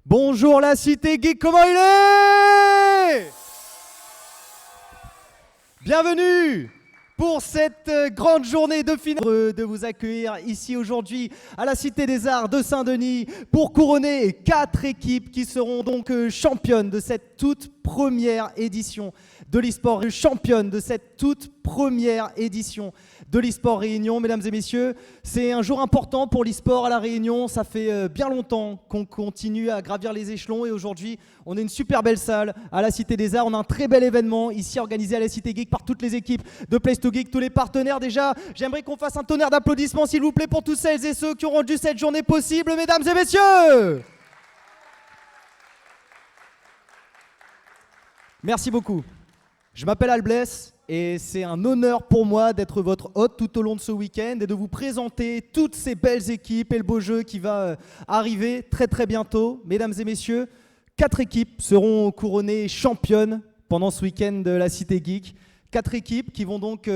Bonjour la cité geek, comment il est? Bienvenue pour cette grande journée de finale. Heureux de vous accueillir ici aujourd'hui à la Cité des Arts de Saint-Denis pour couronner 4 équipes qui seront donc championnes de cette toute première édition de l'e-sport. Championnes de cette toute première édition de l'e-sport Réunion. Mesdames et messieurs, c'est un jour important pour l'e-sport à La Réunion. Ça fait bien longtemps qu'on continue à gravir les échelons et aujourd'hui, on a une super belle salle à la Cité des Arts. On a un très bel événement ici organisé à la Cité Geek par toutes les équipes de Place to Geek, tous les partenaires. Déjà, j'aimerais qu'on fasse un tonnerre d'applaudissements s'il vous plaît pour tous celles et ceux qui ont rendu cette journée possible, mesdames et messieurs. Merci beaucoup. Je m'appelle Albless et c'est un honneur pour moi d'être votre hôte tout au long de ce week-end et de vous présenter toutes ces belles équipes et le beau jeu qui va arriver très très bientôt. Mesdames et messieurs, 4 équipes seront couronnées championnes pendant ce week-end de la Cité Geek. 4 équipes qui vont donc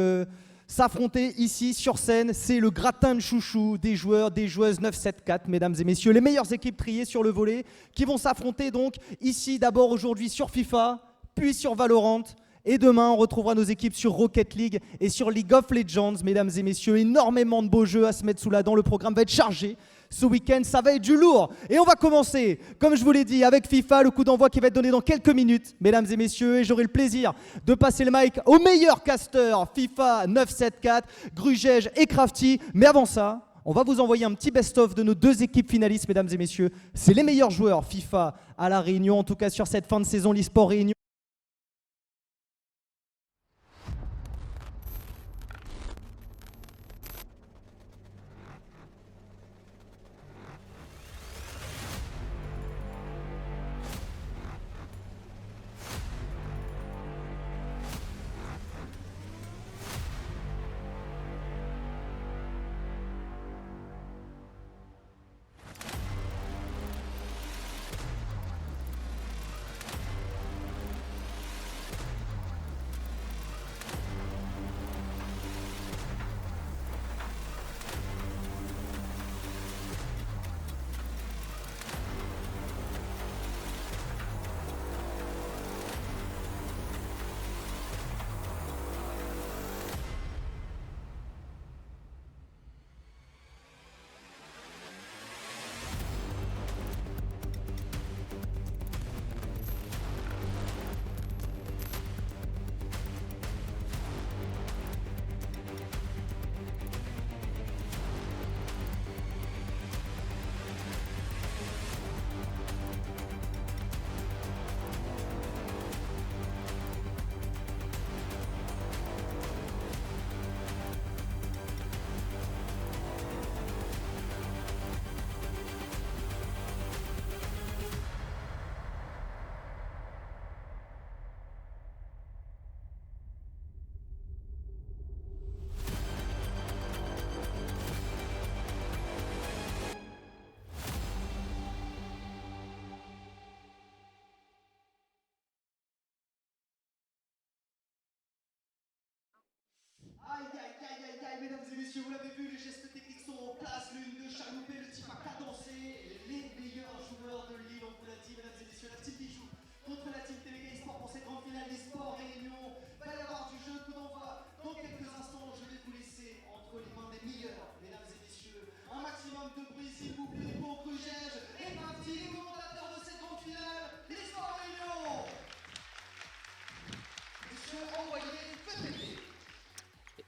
s'affronter ici sur scène. C'est le gratin de chouchou des joueurs, des joueuses 974, mesdames et messieurs. Les meilleures équipes triées sur le volet qui vont s'affronter donc ici d'abord aujourd'hui sur FIFA, puis sur Valorant. Et demain, on retrouvera nos équipes sur Rocket League et sur League of Legends, mesdames et messieurs. Énormément de beaux jeux à se mettre sous la dent. Le programme va être chargé. Ce week-end, ça va être du lourd. Et on va commencer, comme je vous l'ai dit, avec FIFA, le coup d'envoi qui va être donné dans quelques minutes, mesdames et messieurs. Et j'aurai le plaisir de passer le mic aux meilleurs casteurs FIFA 974, Grugège et Crafty. Mais avant ça, on va vous envoyer un petit best-of de nos 2 équipes finalistes, mesdames et messieurs. C'est les meilleurs joueurs FIFA à La Réunion, en tout cas sur cette fin de saison, l'e-sport Réunion. Aïe, aïe, aïe, aïe, aïe, mesdames et messieurs, vous l'avez vu, les gestes techniques sont en place, l'une de chaloupé, le type à cadencer, les meilleurs joueurs de l'île, on vous l'a dit, mesdames et messieurs, la team Bijou contre la team TVK eSport pour cette grande finale d'eSport Réunion. Il va y avoir du jeu, coup d'envoi. Dans quelques instants, je vais vous laisser entre les mains des meilleurs, mesdames et messieurs. Un maximum de bruit, s'il vous plaît, pour Grugège et Crafty, les commentateurs de cette grande finale d'eSport Réunion. Messieurs, envoyez, faites.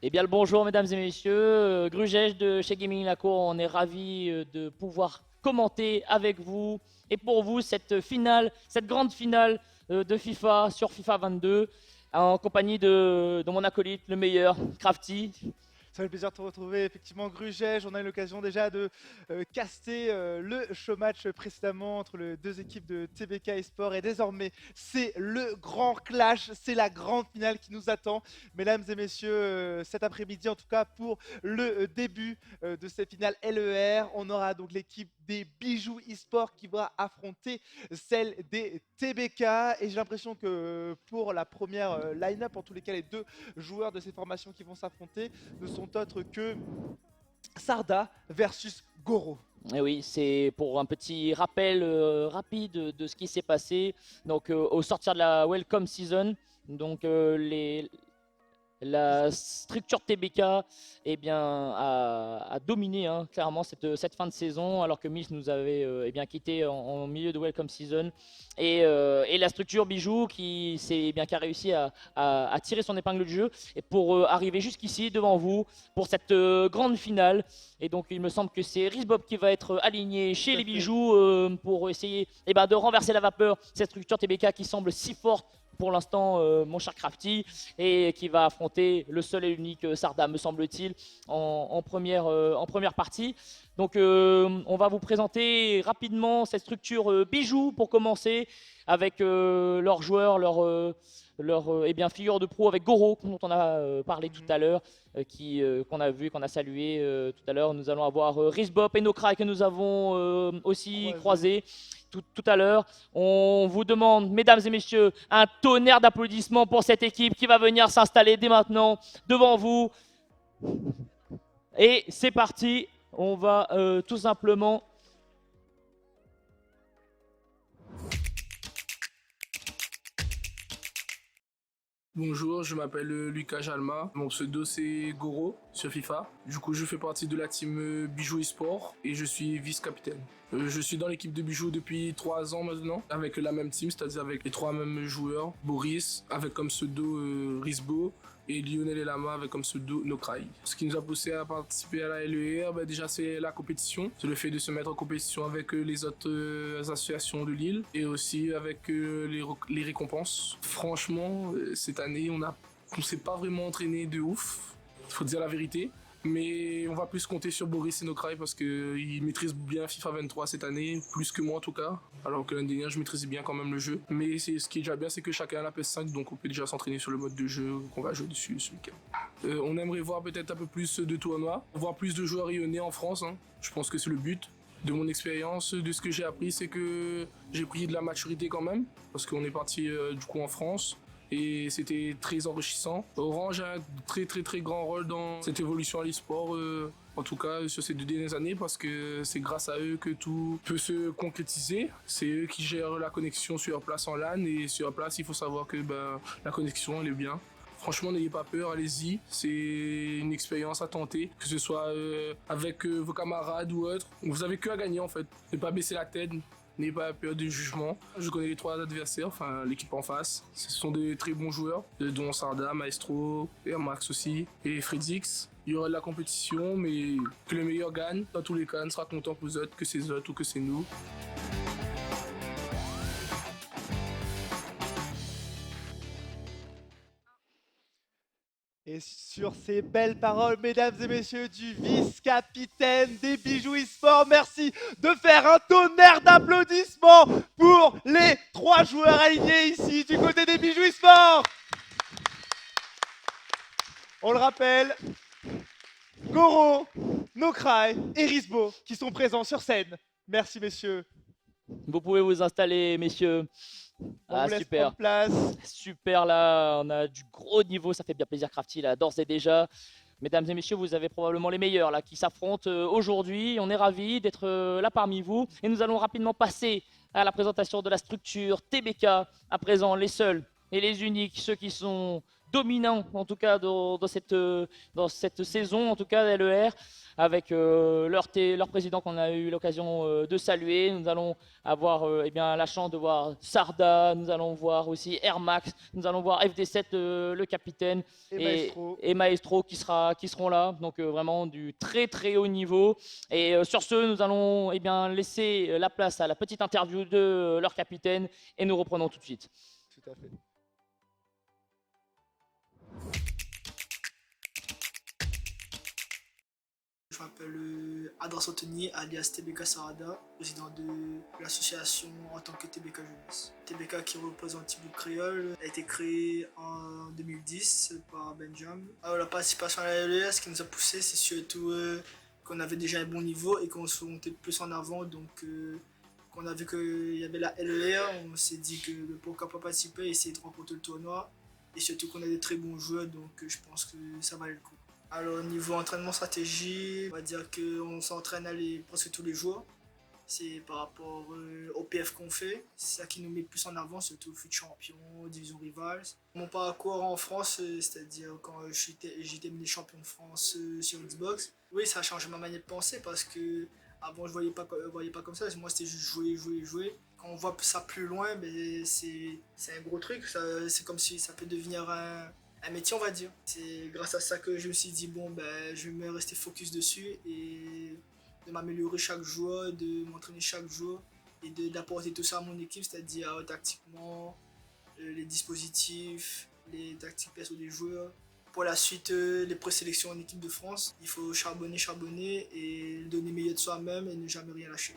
Eh bien le bonjour mesdames et messieurs, Grugège de chez Gaming Lacour, on est ravis de pouvoir commenter avec vous et pour vous cette finale, cette grande finale de FIFA sur FIFA 22 en compagnie de mon acolyte, le meilleur, Crafty. Ça fait plaisir de te retrouver, effectivement, Grugège. On a eu l'occasion déjà de caster le showmatch précédemment entre les 2 équipes de TBK eSport. Et désormais, c'est le grand clash, c'est la grande finale qui nous attend. Mesdames et messieurs, cet après-midi, en tout cas pour le début de cette finale LER, on aura donc l'équipe des Bijoux eSport qui va affronter celle des TBK. Et j'ai l'impression que pour la première line-up, en tous les cas, les 2 joueurs de ces formations qui vont s'affronter ne sont autres que Sarda versus Goro. Et oui, c'est pour un petit rappel rapide de ce qui s'est passé. Donc, au sortir de la Welcome Season, donc la structure TBK eh bien, a dominé clairement cette fin de saison, alors que Mills nous avait eh bien, quitté en milieu de Welcome Season. Et la structure Bijou qui a réussi à tirer son épingle du jeu et pour arriver jusqu'ici devant vous pour cette grande finale. Et donc il me semble que c'est Rizbob qui va être aligné chez les Bijoux pour essayer de renverser la vapeur, cette structure TBK qui semble si forte pour l'instant, mon cher Crafty, et qui va affronter le seul et l'unique Sarda, me semble-t-il, en première partie. Donc on va vous présenter rapidement cette structure Bijoux pour commencer, avec leurs joueurs, leurs figures de pro, avec Goro, dont on a parlé tout à l'heure, qu'on a vu, qu'on a salué tout à l'heure. Nous allons avoir Rizbop et Nokra que nous avons aussi croisés tout à l'heure. On vous demande, mesdames et messieurs, un tonnerre d'applaudissements pour cette équipe qui va venir s'installer dès maintenant devant vous. Et c'est parti, on va tout simplement... Bonjour, je m'appelle Lucas Jalma. Mon pseudo c'est Goro sur FIFA. Du coup, je fais partie de la team Bijou eSport et je suis vice-capitaine. Je suis dans l'équipe de Bijou depuis 3 ans maintenant, avec la même team, c'est-à-dire avec les 3 mêmes joueurs. Boris, avec comme pseudo Rizbo, et Lionel Elama avec comme pseudo Nokrai. Ce qui nous a poussé à participer à la LER, déjà c'est la compétition. C'est le fait de se mettre en compétition avec les autres associations de Lille et aussi avec les récompenses. Franchement, cette année, on s'est pas vraiment entraîné de ouf, faut dire la vérité. Mais on va plus compter sur Boris et Nokrai parce qu'ils maîtrisent bien FIFA 23 cette année, plus que moi en tout cas. Alors que l'année dernière, je maîtrisais bien quand même le jeu. Mais ce qui est déjà bien, c'est que chacun a la PS5, donc on peut déjà s'entraîner sur le mode de jeu qu'on va jouer dessus ce week-end. On aimerait voir peut-être un peu plus de tournois, voir plus de joueurs rayonnés en France. Je pense que c'est le but. De mon expérience, de ce que j'ai appris, c'est que j'ai pris de la maturité quand même, parce qu'on est parti du coup en France. Et c'était très enrichissant. Orange a un très grand rôle dans cette évolution à l'e-sport, en tout cas sur ces 2 dernières années, parce que c'est grâce à eux que tout peut se concrétiser. C'est eux qui gèrent la connexion sur place en LAN, et sur place il faut savoir que la connexion elle est bien. Franchement, n'ayez pas peur, allez-y, c'est une expérience à tenter, que ce soit avec vos camarades ou autres. Vous avez que à gagner en fait, ne pas baisser la tête. N'ayez pas peur du jugement. Je connais les 3 adversaires, enfin l'équipe en face. Ce sont des très bons joueurs, dont Sarda, Maestro, et Max aussi, et Fredix. Il y aura de la compétition, mais que le meilleur gagne. Dans tous les cas, on sera content pour les autres, que c'est eux ou que c'est nous. Et sur ces belles paroles, mesdames et messieurs, du vice-capitaine des Bijoux eSport, merci de faire un tonnerre d'applaudissements pour les 3 joueurs alignés ici du côté des Bijoux eSport. On le rappelle, Goro, Nokrai et Rizbo qui sont présents sur scène. Merci messieurs. Vous pouvez vous installer, messieurs. On vous laisse super. prendre place. Super, là, on a du gros niveau, ça fait bien plaisir Crafty, là, d'ores et déjà. Mesdames et messieurs, vous avez probablement les meilleurs là qui s'affrontent aujourd'hui. On est ravis d'être là parmi vous. Et nous allons rapidement passer à la présentation de la structure TBK. À présent, les seuls et les uniques, ceux qui sont dominants en tout cas dans cette saison, en tout cas LER, avec leur président qu'on a eu l'occasion de saluer. Nous allons avoir la chance de voir Sarda, nous allons voir aussi Air Max, nous allons voir FD7 le capitaine et Maestro qui seront là, donc vraiment du très haut niveau. Et sur ce, nous allons laisser la place à la petite interview de leur capitaine et nous reprenons tout de suite. Tout à fait. Je m'appelle Adras Anthony, alias TBK Sarada, président de l'association en tant que TBK Jeunesse. TBK qui représente Thibaut Créole a été créé en 2010 par Benjamin. Alors, la participation à la LES, ce qui nous a poussé, c'est surtout qu'on avait déjà un bon niveau et qu'on se montait plus en avant. Donc, quand on a vu qu'il y avait la LER, on s'est dit que pourquoi pas participer et essayer de remporter le tournoi. Et surtout qu'on a des très bons joueurs, donc je pense que ça valait le coup. Alors, niveau entraînement stratégie, on va dire qu'on s'entraîne presque tous les jours. C'est par rapport au PF qu'on fait. C'est ça qui nous met plus en avant, surtout foot champion, division rivals. Mon parcours en France, c'est-à-dire quand j'ai terminé champion de France sur Xbox, oui, ça a changé ma manière de penser parce que avant je voyais pas comme ça. Moi, c'était juste jouer. Quand on voit ça plus loin, ben, c'est un gros truc. C'est comme si ça peut devenir un métier, on va dire. C'est grâce à ça que je me suis dit, bon, ben, je vais me rester focus dessus et de m'améliorer chaque jour, de m'entraîner chaque jour et d'apporter tout ça à mon équipe, c'est-à-dire tactiquement, les dispositifs, les tactiques perso des joueurs. Pour la suite, les présélections en équipe de France, il faut charbonner et donner le meilleur de soi-même et ne jamais rien lâcher.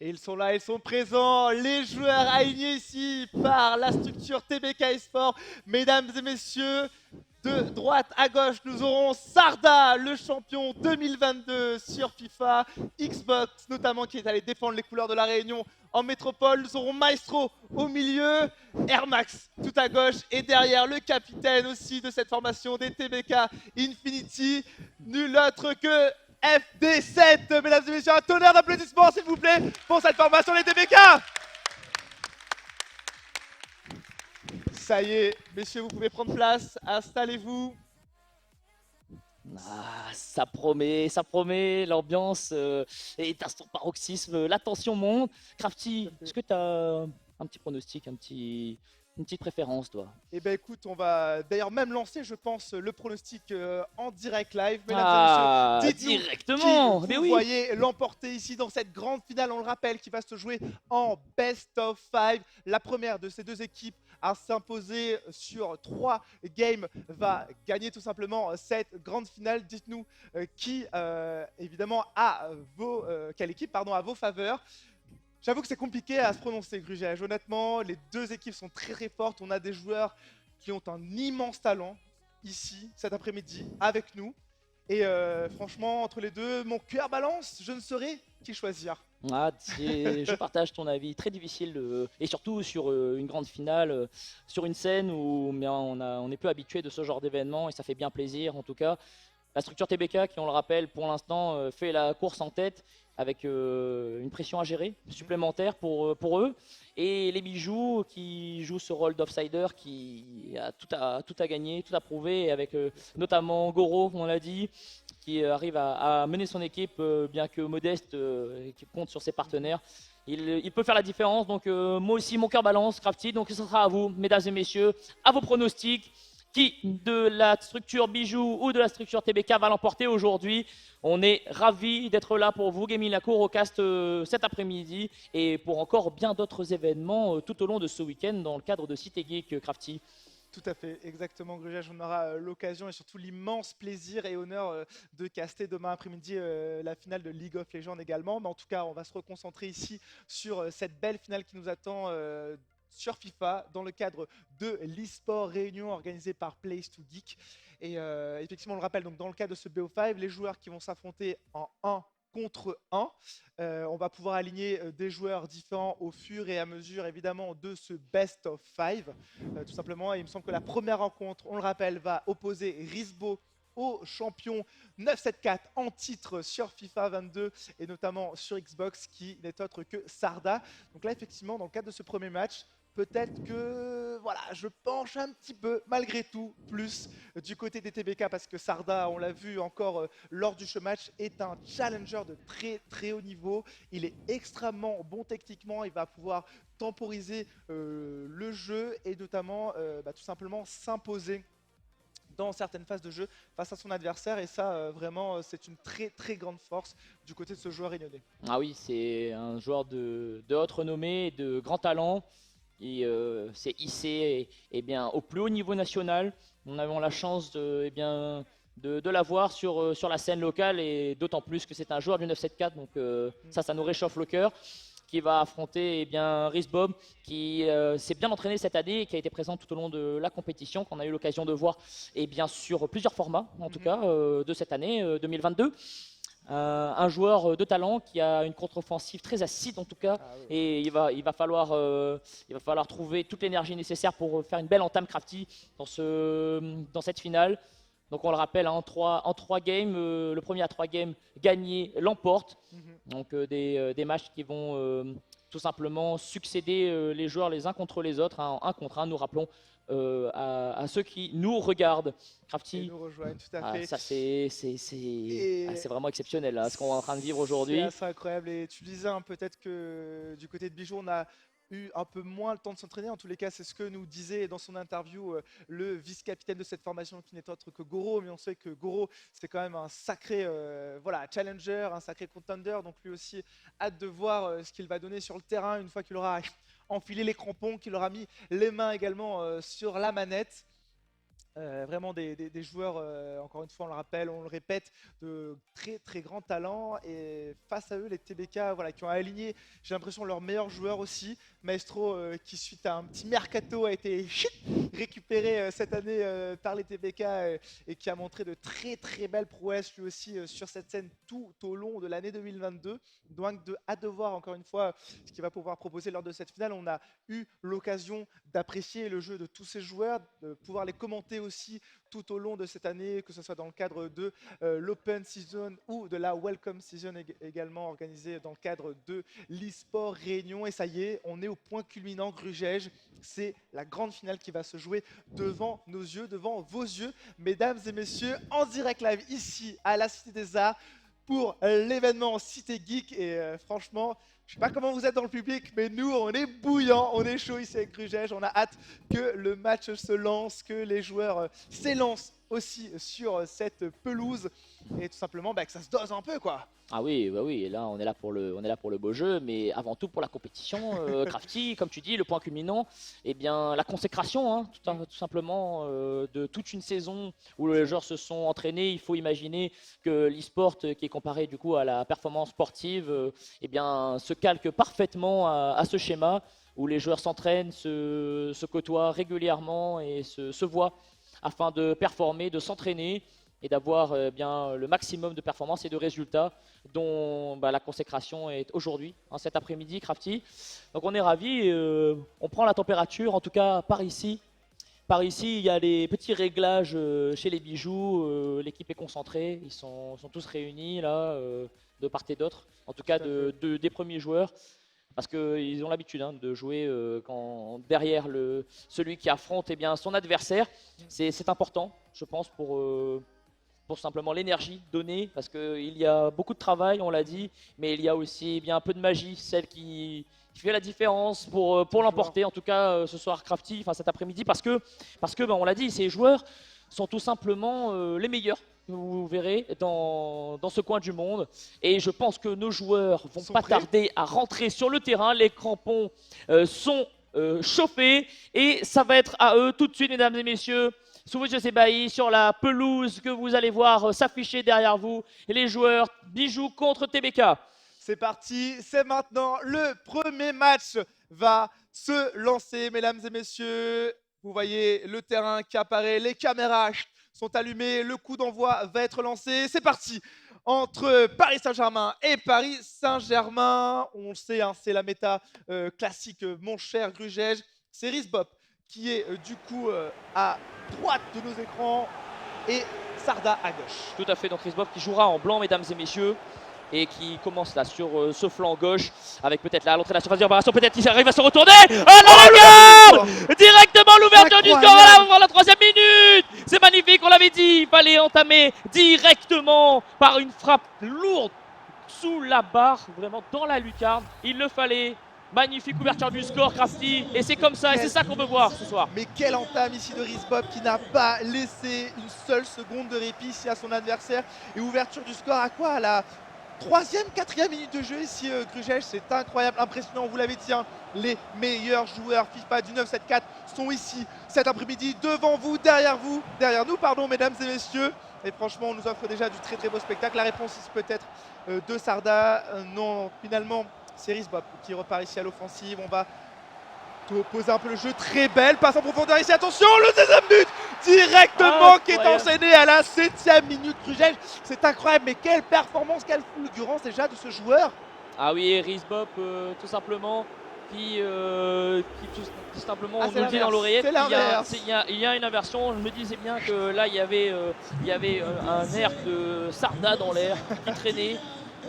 Et ils sont là, ils sont présents, les joueurs alignés ici par la structure TBK Esport. Mesdames et messieurs, de droite à gauche, nous aurons Sarda, le champion 2022 sur FIFA, Xbox notamment, qui est allé défendre les couleurs de la Réunion en métropole. Nous aurons Maestro au milieu, Air Max tout à gauche et derrière le capitaine aussi de cette formation des TBK Infinity, nul autre que FD7. Mesdames et messieurs, un tonnerre d'applaudissements s'il vous plaît pour cette formation des TBK. Ça y est, messieurs, vous pouvez prendre place, installez-vous. Ça promet, l'ambiance est à son paroxysme, la tension monte. Crafty, est-ce que tu as un petit pronostic, une petite préférence, toi? Eh ben écoute, on va d'ailleurs même lancer, je pense, le pronostic en direct live. Mesdames et messieurs, dites-nous directement, qui vous voyez l'emporter ici dans cette grande finale, on le rappelle, qui va se jouer en best of 5. La première de ces deux équipes à s'imposer sur 3 games va gagner tout simplement cette grande finale. Dites-nous qui, évidemment, quelle équipe a vos faveurs. J'avoue que c'est compliqué à se prononcer, Grugège. Honnêtement, les deux équipes sont très très fortes. On a des joueurs qui ont un immense talent ici, cet après-midi, avec nous. Et franchement, entre les deux, mon cœur balance. Je ne saurais qui choisir. Je partage ton avis, très difficile et surtout sur une grande finale, sur une scène où on est peu habitué de ce genre d'événement et ça fait bien plaisir en tout cas. La structure TBK qui, on le rappelle, pour l'instant fait la course en tête avec une pression à gérer supplémentaire pour eux. Et les bijoux qui jouent ce rôle d'outsider qui a tout à gagner, tout à prouver, avec notamment Goro, on l'a dit, qui arrive à mener son équipe, bien que modeste, qui compte sur ses partenaires. Il peut faire la différence, donc moi aussi mon cœur balance, Crafty, donc ce sera à vous, mesdames et messieurs, à vos pronostics. Qui de la structure Bijoux ou de la structure TBK va l'emporter aujourd'hui? On est ravis d'être là pour vous, Gaming La Cour, au cast cet après-midi et pour encore bien d'autres événements tout au long de ce week-end dans le cadre de Cité Geek, Crafty. Tout à fait, exactement, Grugège. On aura l'occasion et surtout l'immense plaisir et honneur de caster demain après-midi la finale de League of Legends également. Mais en tout cas, on va se reconcentrer ici sur cette belle finale qui nous attend sur FIFA dans le cadre de l'eSport Réunion organisé par Place to Geek. Et effectivement, on le rappelle, donc dans le cadre de ce BO5, les joueurs qui vont s'affronter en 1 contre 1. On va pouvoir aligner des joueurs différents au fur et à mesure, évidemment, de ce best of 5. Tout simplement, et il me semble que la première rencontre, on le rappelle, va opposer Risbo au champion 974 en titre sur FIFA 22 et notamment sur Xbox, qui n'est autre que Sarda. Donc là, effectivement, dans le cadre de ce premier match, peut-être que voilà, je penche un petit peu, malgré tout, plus du côté des TBK parce que Sarda, on l'a vu encore lors du match, est un challenger de très très haut niveau. Il est extrêmement bon techniquement, il va pouvoir temporiser le jeu et notamment tout simplement s'imposer dans certaines phases de jeu face à son adversaire et ça vraiment c'est une très très grande force du côté de ce joueur réunionnais. Ah oui, c'est un joueur de haute renommée, de grand talent. Et c'est hissé bien, au plus haut niveau national. On avait la chance de l'avoir sur la scène locale et d'autant plus que c'est un joueur du 974, donc ça nous réchauffe le cœur, qui va affronter Risbob, qui s'est bien entraîné cette année et qui a été présent tout au long de la compétition, qu'on a eu l'occasion de voir sur plusieurs formats, en tout cas, de cette année 2022. un joueur de talent qui a une contre-offensive très acide en tout cas. Ah oui. Et il va falloir trouver toute l'énergie nécessaire pour faire une belle entame Crafty dans cette finale. Donc on le rappelle, hein, en 3 games, le premier à 3 games gagné l'emporte. Donc des matchs qui vont tout simplement succéder les joueurs les uns contre les autres, hein, en 1 contre 1, nous rappelons à ceux qui nous regardent. Et Crafty, nous rejoignent tout à fait. ça Et- c'est vraiment exceptionnel là, ce qu'on est en train de vivre aujourd'hui. C'est assez incroyable. Et tu disais hein, peut-être que du côté de Bijou, on a eu un peu moins le temps de s'entraîner. En tous les cas, c'est ce que nous disait dans son interview le vice-capitaine de cette formation qui n'est autre que Goro. Mais on sait que Goro, c'est quand même un sacré voilà, challenger, un sacré contender. Donc lui aussi, hâte de voir ce qu'il va donner sur le terrain une fois qu'il aura enfilé les crampons, qu'il aura mis les mains également sur la manette. Vraiment des joueurs, encore une fois on le rappelle, on le répète, de très très grands talents. Et face à eux, les TBK voilà, qui ont aligné, j'ai l'impression, leurs meilleurs joueurs aussi. Maestro qui suite à un petit mercato a été récupéré cette année par les TBK et qui a montré de très très belles prouesses lui aussi sur cette scène tout au long de l'année 2022. Donc hâte de voir encore une fois ce qu'il va pouvoir proposer lors de cette finale. On a eu l'occasion d'apprécier le jeu de tous ces joueurs, de pouvoir les commenter aussi tout au long de cette année, que ce soit dans le cadre de l'Open Season ou de la Welcome Season également organisée dans le cadre de l'eSport Réunion. Et ça y est, on est au point culminant, Grugège. C'est la grande finale qui va se jouer devant nos yeux, devant vos yeux, mesdames et messieurs, en direct live ici à la Cité des Arts pour l'événement Cité Geek. Et franchement, je sais pas comment vous êtes dans le public, mais nous, on est bouillant, on est chaud ici avec Grugège. On a hâte que le match se lance, que les joueurs s'élancent aussi sur cette pelouse et tout simplement que ça se dose un peu quoi. Ah oui, bah oui, et là on est là pour le beau jeu, mais avant tout pour la compétition. Crafty, comme tu dis, le point culminant, eh bien la consécration, hein, tout simplement, de toute une saison où les joueurs se sont entraînés. Il faut imaginer que l'e-sport, qui est comparé du coup à la performance sportive, eh bien se calque parfaitement à ce schéma où les joueurs s'entraînent, se côtoient régulièrement et se voient afin de performer, de s'entraîner et d'avoir bien le maximum de performances et de résultats dont la consécration est aujourd'hui, hein, cet après-midi, Crafty. Donc on est ravis, on prend la température, en tout cas par ici. Par ici, il y a des petits réglages chez les bijoux, l'équipe est concentrée, ils sont tous réunis là, de part et d'autre, en tout cas des premiers joueurs. Parce qu'ils ont l'habitude de jouer derrière celui qui affronte son adversaire. C'est important, je pense, pour simplement l'énergie donnée. Parce qu'il y a beaucoup de travail, on l'a dit, mais il y a aussi un peu de magie, celle qui fait la différence pour l'emporter. En tout cas, ce soir, Crafty, cet après-midi, parce que on l'a dit, ces joueurs sont tout simplement les meilleurs. Vous verrez dans ce coin du monde, et je pense que nos joueurs vont pas tarder à rentrer sur le terrain. Les crampons sont chauffés et ça va être à eux tout de suite, mesdames et messieurs, sous vos yeux ébahis, sur la pelouse que vous allez voir s'afficher derrière vous, et les joueurs Bijoux contre TBK. C'est parti, c'est maintenant, le premier match va se lancer, mesdames et messieurs. Vous voyez le terrain qui apparaît, les caméras sont allumées, le coup d'envoi va être lancé. C'est parti entre Paris Saint-Germain et Paris Saint-Germain. On le sait, c'est la méta classique, mon cher Grugège. C'est Risbop qui est du coup à droite de nos écrans et Sarda à gauche. Tout à fait, donc Risbop qui jouera en blanc, mesdames et messieurs, et qui commence là sur ce flanc gauche avec peut-être là à l'entrée de la surface d'opération, peut-être qu'il arrive à se retourner. Oh la garde directement l'ouverture du score là, pour la 3e minute. C'est magnifique, on l'avait dit, il fallait entamer directement par une frappe lourde sous la barre, vraiment dans la lucarne, il le fallait. Magnifique ouverture du score, Crafty, et c'est comme ça, et c'est ça qu'on veut voir ce soir. Mais quelle entame ici de Risbop qui n'a pas laissé une seule seconde de répit ici à son adversaire. Et ouverture du score à quoi? À la 3e, 4e minute de jeu ici, Grugège. C'est incroyable, impressionnant, vous l'avez dit, les meilleurs joueurs FIFA du 974 sont ici cet après-midi, devant vous, derrière nous, pardon, mesdames et messieurs. Et franchement, on nous offre déjà du très très beau spectacle. La réponse ici peut-être de Sarda. Non, finalement, c'est Risbop qui repart ici à l'offensive. On va poser un peu le jeu. Très belle passe en profondeur ici. Attention, le deuxième but directement rebond qui est incroyable. enchaîné à la 7e minute. Grugège, c'est incroyable, mais quelle performance, quelle fulgurance déjà de ce joueur. Ah oui, Rizbop, tout simplement, tout simplement, Ah, on c'est nous le dit dans l'inverse, l'oreillette, c'est l'inverse. il y a une inversion. Je me disais bien que là, il y avait un air de Sarda dans l'air qui traînait.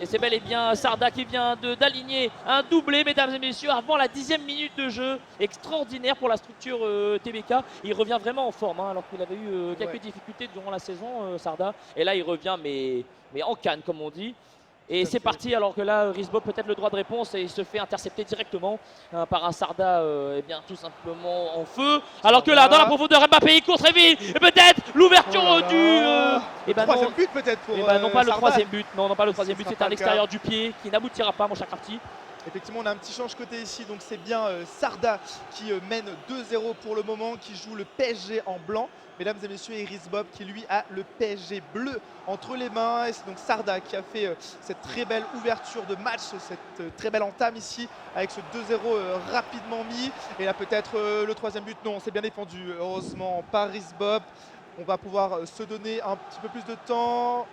Et c'est bel et bien Sarda qui vient d'aligner un doublé, mesdames et messieurs, avant la 10e minute de jeu. Extraordinaire pour la structure TBK. Il revient vraiment en forme, hein, alors qu'il avait eu quelques Ouais. difficultés durant la saison, Sarda. Et là, il revient, mais en canne, comme on dit. Et Tout à c'est fait. parti, alors que là, Rizbo peut-être le droit de réponse et il se fait intercepter directement par un Sarda, eh bien tout simplement en feu. Alors que là, dans la profondeur, Mbappé, il court très vite. Et peut-être l'ouverture Oh là du. là. Eh ben Troisième non, but peut-être pour eh ben non pas le Sarda. troisième but. Non, pas le troisième Ce but. sera C'est pas à le cas. l'extérieur du pied qui n'aboutira pas, mon cher Crafty. Effectivement, on a un petit change côté ici, donc c'est bien Sarda qui mène 2-0 pour le moment, qui joue le PSG en blanc. Mesdames et messieurs, et Rizbop qui lui a le PSG bleu entre les mains. Et c'est donc Sarda qui a fait cette très belle ouverture de match, cette très belle entame ici, avec ce 2-0 rapidement mis. Et là peut-être le troisième but, non, c'est bien défendu, heureusement par Rizbop. On va pouvoir se donner un petit peu plus de temps.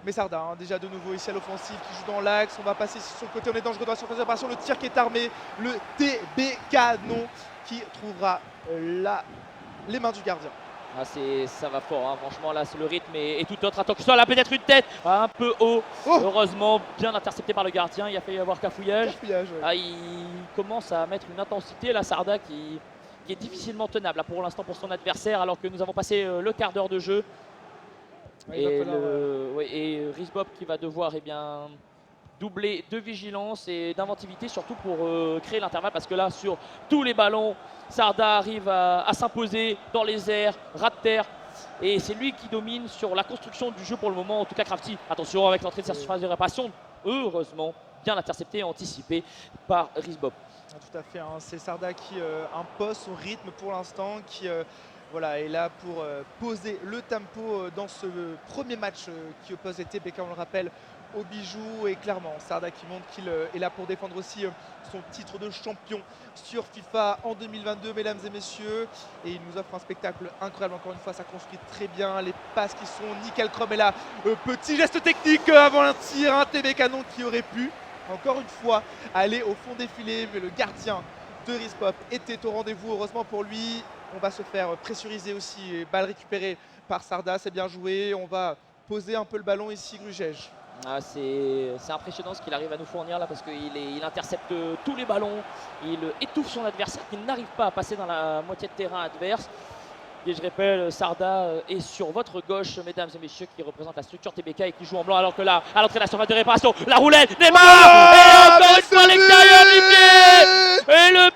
Mais Sarda, hein, déjà de nouveau ici à l'offensive, qui joue dans l'axe. On va passer sur le côté, on est dangereux dans la surface de réparation. Le tir qui est armé, le TB Canon qui trouvera les mains du gardien. Ah, ça va fort, hein. Franchement là c'est le rythme est tout autre. Attention là peut-être une tête un peu haut. Oh, Heureusement bien intercepté par le gardien, il a fait y avoir cafouillage. cafouillage, ouais. Ah, il commence à mettre une intensité là Sarda qui est difficilement tenable là, pour l'instant pour son adversaire alors que nous avons passé le quart d'heure de jeu. Ouais, il va Et, falloir, et Rizbop qui va devoir doubler de vigilance et d'inventivité surtout pour créer l'intervalle parce que là sur tous les ballons Sarda arrive à s'imposer dans les airs, ras de terre et c'est lui qui domine sur la construction du jeu pour le moment. En tout cas Crafty, attention avec l'entrée de sa surface de réparation, heureusement bien intercepté et anticipé par Rizbop. Ah, tout à fait, hein. C'est Sarda qui impose son rythme pour l'instant, qui voilà, est là pour poser le tempo dans ce premier match qui oppose les TBK, on le rappelle, au Bijou. Et clairement, Sarda qui montre qu'il est là pour défendre aussi son titre de champion sur FIFA en 2022, mesdames et messieurs. Et il nous offre un spectacle incroyable, encore une fois, ça construit très bien, les passes qui sont nickel chrome. Et là, petit geste technique avant un tir, un TB Canon qui aurait pu, encore une fois, aller au fond des filets, mais le gardien de Rizbop était au rendez-vous, heureusement pour lui. On va se faire pressuriser aussi, et balle récupérée par Sarda, c'est bien joué. On va poser un peu le ballon ici, Grugège. Ah, c'est impressionnant ce qu'il arrive à nous fournir là parce qu'il intercepte tous les ballons, il étouffe son adversaire qui n'arrive pas à passer dans la moitié de terrain adverse. Et je répète, Sarda est sur votre gauche, mesdames et messieurs, qui représente la structure TBK et qui joue en blanc alors que là, à l'entrée de la surface de réparation, la roulette, Neymar et encore une fois à l'extérieur du pied et le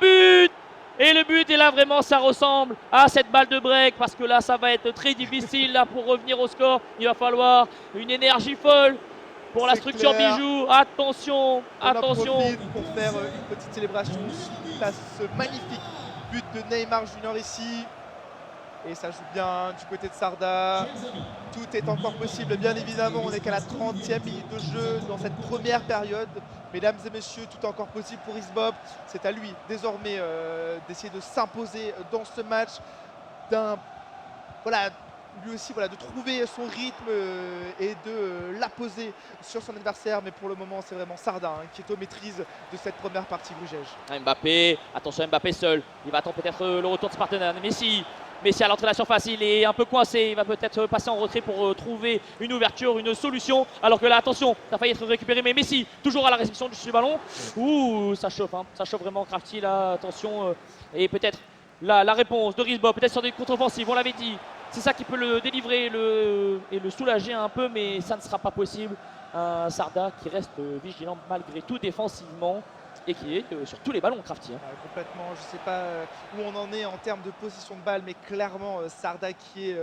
but. Et le but, et là vraiment ça ressemble à cette balle de break parce que là ça va être très difficile là pour revenir au score. Il va falloir une énergie folle pour la C'est structure clair. Bijou. Attention, On en attention. profite pour faire une petite célébration suite à ce magnifique but de Neymar Junior ici. Et ça joue bien du côté de Sarda. Tout est encore possible, bien évidemment. On n'est qu'à la 30e minute de jeu dans cette première période. Mesdames et messieurs, tout est encore possible pour Rizbop. C'est à lui désormais d'essayer de s'imposer dans ce match. Voilà, lui aussi de trouver son rythme et de l'apposer sur son adversaire. Mais pour le moment, c'est vraiment Sarda qui est aux maîtrises de cette première partie, Grugège. Mbappé, attention Mbappé seul. Il va attendre peut-être le retour de ses partenaires. Messi à l'entrée de la surface, il est un peu coincé. Il va peut-être passer en retrait pour trouver une ouverture, une solution. Alors que là, attention, ça a failli être récupéré. Mais Messi, toujours à la réception du ballon. Ouh, ça chauffe, hein. Ça chauffe vraiment Crafty là. Attention. Et peut-être la réponse de Rizbop, peut-être sur des contre-offensives, on l'avait dit. C'est ça qui peut le délivrer et le soulager un peu, mais ça ne sera pas possible. Un Sarda qui reste vigilant malgré tout défensivement et qui est sur tous les ballons, Crafty. Hein. Complètement, je ne sais pas où on en est en termes de position de balle, mais clairement Sarda qui est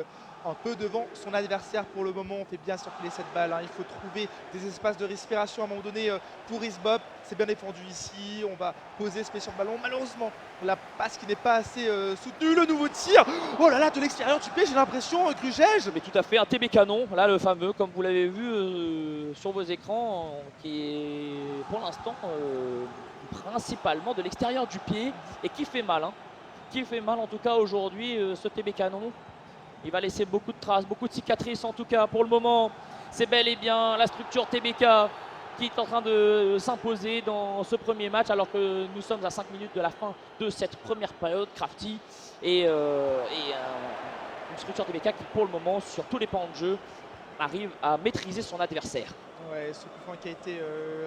un peu devant son adversaire pour le moment. On fait bien circuler cette balle, hein. Il faut trouver des espaces de respiration à un moment donné pour Rizbop. C'est bien défendu ici, on va poser ce pied sur le ballon. Malheureusement, la passe qui n'est pas assez soutenue, le nouveau tir. Oh là là, de l'extérieur du pied, j'ai l'impression, Grugège. Mais tout à fait, un TB canon, là le fameux, comme vous l'avez vu sur vos écrans, qui est pour l'instant principalement de l'extérieur du pied et qui fait mal. Hein. Qui fait mal en tout cas aujourd'hui, ce TB canon. Il va laisser beaucoup de traces, beaucoup de cicatrices en tout cas. Pour le moment, c'est bel et bien la structure TBK qui est en train de s'imposer dans ce premier match, alors que nous sommes à 5 minutes de la fin de cette première période. Crafty et une structure TBK qui, pour le moment, sur tous les pans de jeu, arrive à maîtriser son adversaire. Ouais, ce coup franc qui a été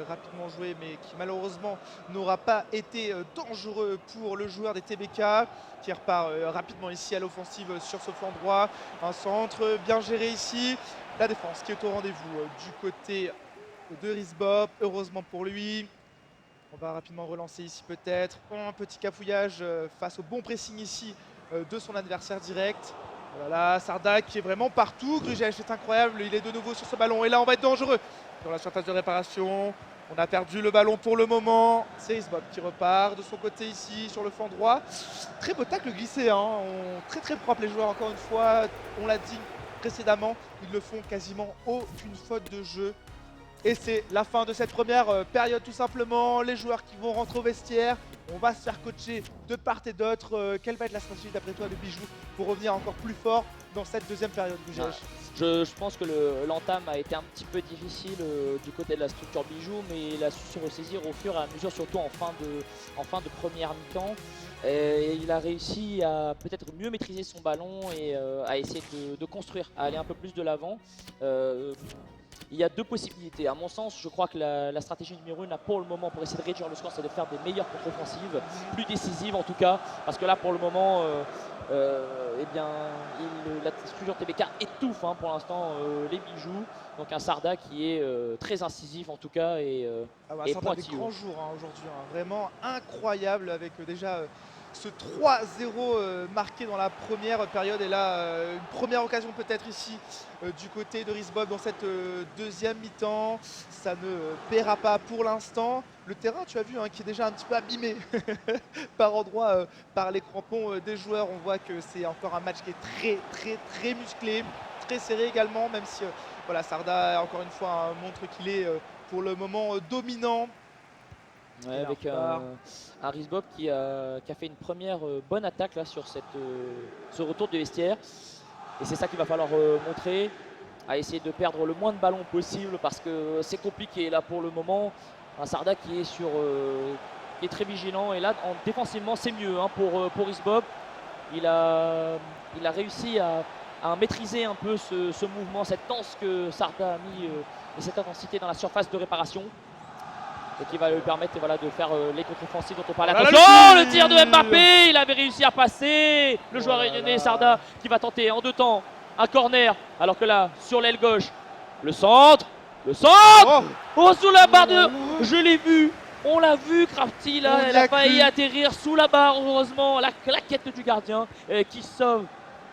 rapidement joué, mais qui malheureusement n'aura pas été dangereux pour le joueur des TBK, qui repart rapidement ici à l'offensive sur ce flanc droit. Un centre bien géré ici. La défense qui est au rendez-vous du côté de Rizbop, heureusement pour lui. On va rapidement relancer ici peut-être. Un petit cafouillage face au bon pressing ici de son adversaire direct. Voilà, Sarda qui est vraiment partout. Grugesh est incroyable, il est de nouveau sur ce ballon. Et là, on va être dangereux sur la surface de réparation. On a perdu le ballon pour le moment. C'est Rizbop qui repart de son côté ici sur le flanc droit. Très beau tacle glissé, hein. Très propre les joueurs encore une fois. On l'a dit précédemment, ils ne font quasiment aucune faute de jeu. Et c'est la fin de cette première période tout simplement. Les joueurs qui vont rentrer au vestiaire. On va se faire coacher de part et d'autre. Quelle va être la stratégie d'après toi de Bijou pour revenir encore plus fort dans cette deuxième période, Grugesh? Je pense que l'entame a été un petit peu difficile du côté de la structure Bijou, mais il a su se ressaisir au fur et à mesure, surtout en fin de première mi-temps. Il a réussi à peut-être mieux maîtriser son ballon et à essayer de construire, à aller un peu plus de l'avant. Il y a deux possibilités. À mon sens, je crois que la stratégie numéro 1 pour le moment, pour essayer de réduire le score, c'est de faire des meilleures contre-offensives, plus décisives en tout cas, parce que là pour le moment, eh bien, la structure TBK étouffe pour l'instant les bijoux. Donc un Sarda qui est très incisif en tout cas et Sarda des grands jours aujourd'hui, vraiment incroyable avec déjà ce 3-0 marqué dans la première période et là une première occasion peut-être ici du côté de Rizbop dans cette deuxième mi-temps. Ça ne paiera pas pour l'instant. Le terrain, tu as vu, qui est déjà un petit peu abîmé par endroits par les crampons des joueurs. On voit que c'est encore un match qui est très musclé, très serré également, même si voilà, Sarda encore une fois montre qu'il est pour le moment dominant. Ouais, avec un Rizbop qui a fait une première bonne attaque là, sur ce retour de vestiaire. Et c'est ça qu'il va falloir montrer, à essayer de perdre le moins de ballons possible parce que c'est compliqué là pour le moment. Un Sarda qui est très vigilant et là défensivement c'est mieux pour Rizbop. Il a réussi à maîtriser un peu ce mouvement, cette danse que Sarda a mis et cette intensité dans la surface de réparation. Et qui va lui permettre de faire les contre-offensives dont on parlait. Attention, le tir de Mbappé, il avait réussi à passer. Le joueur irénée Sarda qui va tenter en deux temps un corner. Alors que là, sur l'aile gauche, le centre. Oh, sous la barre de... Je l'ai vu. On l'a vu, Crafty, là, elle a failli atterrir sous la barre. Heureusement, la claquette du gardien qui sauve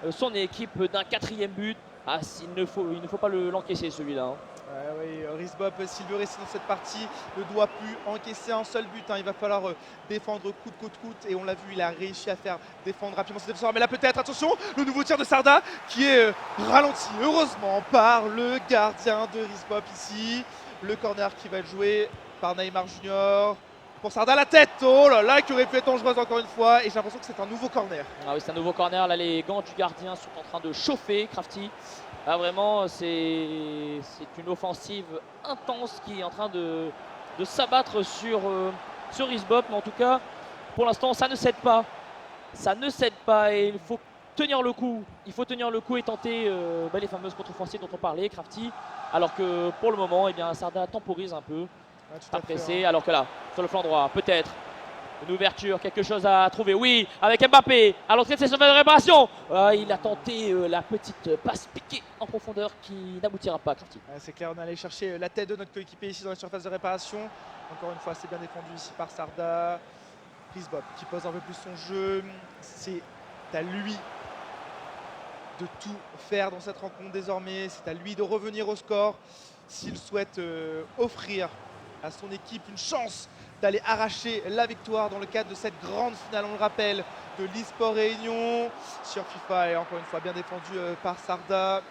son équipe d'un 4e but. Ah, il ne faut pas l'encaisser celui-là. Oui, Rizbop, s'il veut rester dans cette partie, ne doit plus encaisser un seul but. Il va falloir défendre coûte que coûte. Et on l'a vu, il a réussi à faire défendre rapidement ses défenseurs. Mais là peut-être, attention, le nouveau tir de Sarda qui est ralenti, heureusement, par le gardien de Rizbop ici. Le corner qui va être joué par Neymar Junior. Pour Sarda, la tête, oh là là, qui aurait pu être dangereuse encore une fois. Et j'ai l'impression que c'est un nouveau corner. Ah oui, c'est un nouveau corner. Là, les gants du gardien sont en train de chauffer, Crafty. Là, vraiment, c'est une offensive intense qui est en train de s'abattre sur Rizbop. Mais en tout cas, pour l'instant, ça ne cède pas. Ça ne cède pas et il faut tenir le coup. Il faut tenir le coup et tenter les fameuses contre-offensives dont on parlait, Crafty. Alors que pour le moment, Sarda temporise un peu. Pas pressé. Alors que là, sur le flanc droit, peut-être une ouverture, quelque chose à trouver. Oui, avec Mbappé à l'entrée de ses surfaces de réparation. Il a tenté la petite passe piquée en profondeur qui n'aboutira pas, Crafty. C'est clair, on est allé chercher la tête de notre coéquipier ici dans la surface de réparation. Encore une fois, c'est bien défendu ici par Sarda. Rizbop qui pose un peu plus son jeu. C'est à lui de tout faire dans cette rencontre désormais. C'est à lui de revenir au score s'il souhaite offrir à son équipe une chance d'aller arracher la victoire dans le cadre de cette grande finale, on le rappelle, de l'eSport Réunion sur FIFA. Et encore une fois bien défendu par Sarda.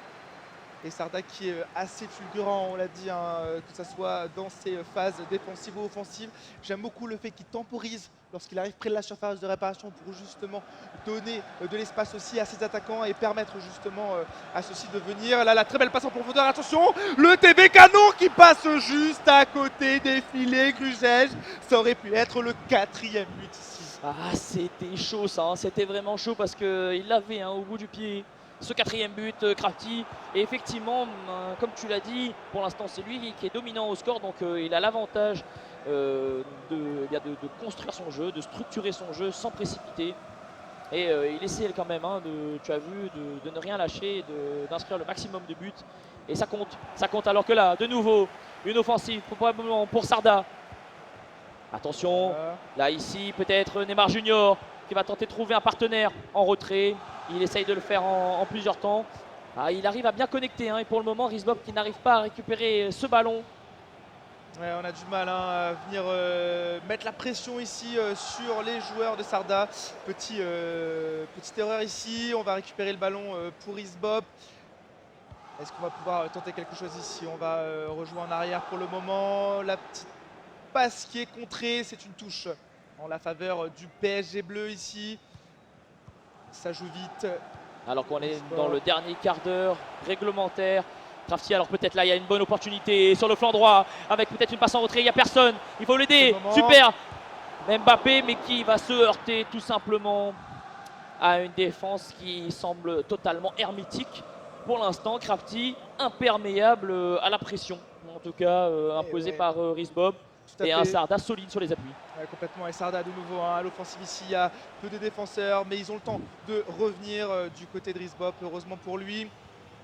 Et Sarda qui est assez fulgurant, on l'a dit, hein, que ce soit dans ses phases défensives ou offensives. J'aime beaucoup le fait qu'il temporise lorsqu'il arrive près de la surface de réparation pour justement donner de l'espace aussi à ses attaquants et permettre justement à ceux-ci de venir. Là, la très belle passe en profondeur, attention, le TB Canon qui passe juste à côté des filets Grugège. Ça aurait pu être le 4e but ici. Ah, c'était chaud ça, hein. C'était vraiment chaud parce qu'il l'avait au bout du pied. Ce 4e but, Crafty. Et effectivement, comme tu l'as dit, pour l'instant c'est lui qui est dominant au score, donc il a l'avantage de construire son jeu, de structurer son jeu sans précipiter. Et il essaie quand même, tu as vu, de ne rien lâcher, d'inscrire le maximum de buts. Et ça compte alors que là, de nouveau, une offensive probablement pour Sarda. Attention, là ici peut-être Neymar Junior qui va tenter de trouver un partenaire en retrait. Il essaye de le faire en plusieurs temps. Ah, il arrive à bien connecter et pour le moment Rizbob qui n'arrive pas à récupérer ce ballon. Ouais, on a du mal à venir mettre la pression ici sur les joueurs de Sarda. Petite erreur ici, on va récupérer le ballon pour Rizbob. Est-ce qu'on va pouvoir tenter quelque chose ici? On va rejouer en arrière pour le moment. La petite passe qui est contrée, c'est une touche en la faveur du PSG bleu ici. Ça joue vite. Alors qu'on est dans le dernier quart d'heure réglementaire. Crafty, alors peut-être là il y a une bonne opportunité sur le flanc droit avec peut-être une passe en retrait, il n'y a personne, il faut l'aider, super Mbappé mais qui va se heurter tout simplement à une défense qui semble totalement hermétique pour l'instant. Crafty imperméable à la pression, en tout cas imposée par Rizbob. Et un Sarda solide sur les appuis. Ouais, complètement, et Sarda de nouveau à l'offensive ici, il y a peu de défenseurs, mais ils ont le temps de revenir du côté de Rizbob, heureusement pour lui.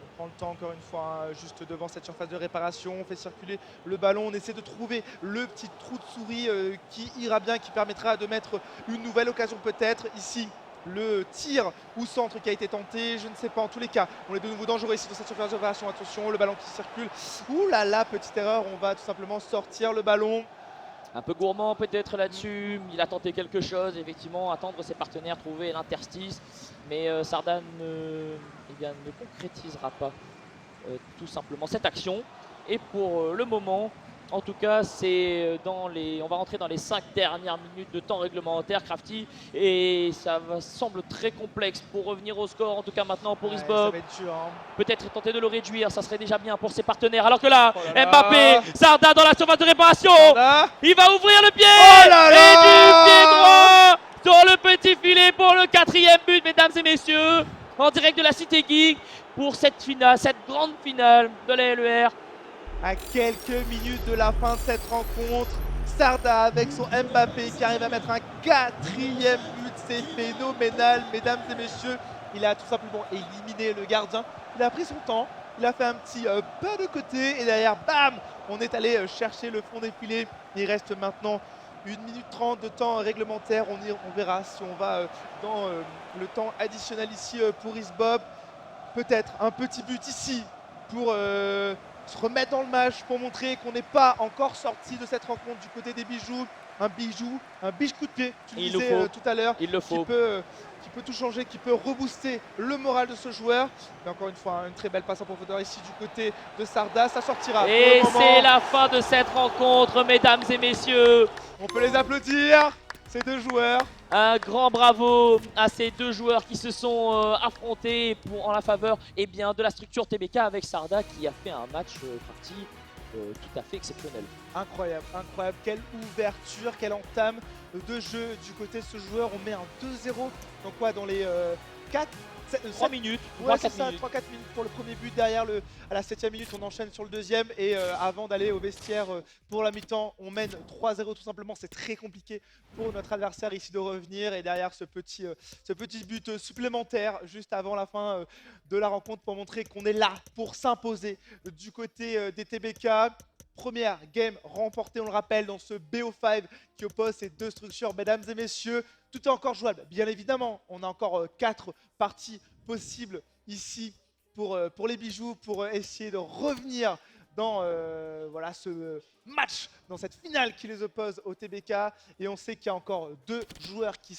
On prend le temps encore une fois, juste devant cette surface de réparation, on fait circuler le ballon, on essaie de trouver le petit trou de souris qui ira bien, qui permettra de mettre une nouvelle occasion peut-être. Ici, le tir ou centre qui a été tenté, je ne sais pas, en tous les cas, on est de nouveau dangereux ici dans cette surface de réparation, attention, le ballon qui circule. Ouh là là, petite erreur, on va tout simplement sortir le ballon. Un peu gourmand peut-être là-dessus, il a tenté quelque chose, effectivement, attendre ses partenaires, trouver l'interstice, mais Sarda ne concrétisera pas tout simplement cette action. Et pour le moment, en tout cas, on va rentrer dans les 5 dernières minutes de temps réglementaire, Crafty, et ça semble très complexe pour revenir au score, en tout cas maintenant pour Rizbob. Peut-être tenter de le réduire, ça serait déjà bien pour ses partenaires. Alors que là, Mbappé, Sarda dans la surface de réparation, il va ouvrir le pied, et du pied droit sur le petit filet pour le 4e but, mesdames et messieurs, en direct de la Cité Geek pour cette finale, cette grande finale de la LER. À quelques minutes de la fin de cette rencontre, Sarda avec son Mbappé qui arrive à mettre un 4e but, c'est phénoménal mesdames et messieurs. Il a tout simplement éliminé le gardien, il a pris son temps, il a fait un petit pas de côté et derrière, bam, on est allé chercher le fond des filets. Il reste maintenant 1 minute 30 de temps réglementaire, on verra si on va dans le temps additionnel ici pour Rizbob. Peut-être un petit but ici pour se remettre dans le match, pour montrer qu'on n'est pas encore sorti de cette rencontre du côté des bijoux. Un biche coup de pied, tu le disais tout à l'heure, qui peut tout changer, qui peut rebooster le moral de ce joueur. Mais encore une fois, une très belle passe en profondeur ici du côté de Sarda, ça sortira. Et c'est la fin de cette rencontre, mesdames et messieurs. On peut les applaudir, ces deux joueurs. Un grand bravo à ces deux joueurs qui se sont affrontés en la faveur de la structure TBK avec Sarda qui a fait un match parti tout à fait exceptionnel. Incroyable, incroyable. Quelle ouverture, quelle entame de jeu du côté de ce joueur. On met un 2-0 dans quoi? Dans les 3 minutes, ouais, 3-4 minutes pour le premier but. Derrière, à la 7e minute, on enchaîne sur le deuxième. Et avant d'aller au vestiaire pour la mi-temps, on mène 3-0 tout simplement. C'est très compliqué pour notre adversaire ici de revenir. Et derrière, ce petit but supplémentaire juste avant la fin de la rencontre pour montrer qu'on est là pour s'imposer du côté des TBK. Première game remportée, on le rappelle, dans ce BO5 qui oppose ces deux structures. Mesdames et messieurs, tout est encore jouable. Bien évidemment, on a encore 4 parties possibles ici pour les bijoux, pour essayer de revenir dans ce match, dans cette finale qui les oppose au TBK. Et on sait qu'il y a encore 2 joueurs qui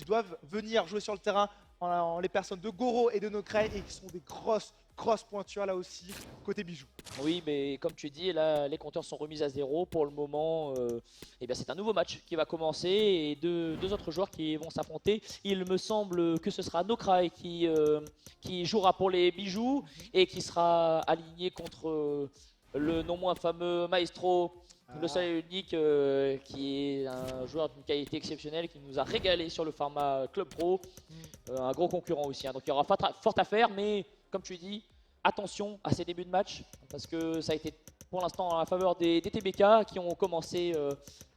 doivent venir jouer sur le terrain, en les personnes de Goro et de Nokrae, et qui sont des grosses grosse pointure là aussi, côté bijoux. Oui, mais comme tu dis, là, les compteurs sont remis à zéro. Pour le moment, eh bien, c'est un nouveau match qui va commencer et deux autres joueurs qui vont s'affronter. Il me semble que ce sera Nokrai qui jouera pour les bijoux et qui sera aligné contre le non moins fameux Maestro, le seul et unique, qui est un joueur d'une qualité exceptionnelle, qui nous a régalé sur le format Club Pro. Un gros concurrent aussi, hein. Donc il y aura fort à faire, mais comme tu dis, attention à ces débuts de match, parce que ça a été pour l'instant en faveur des TBK qui ont commencé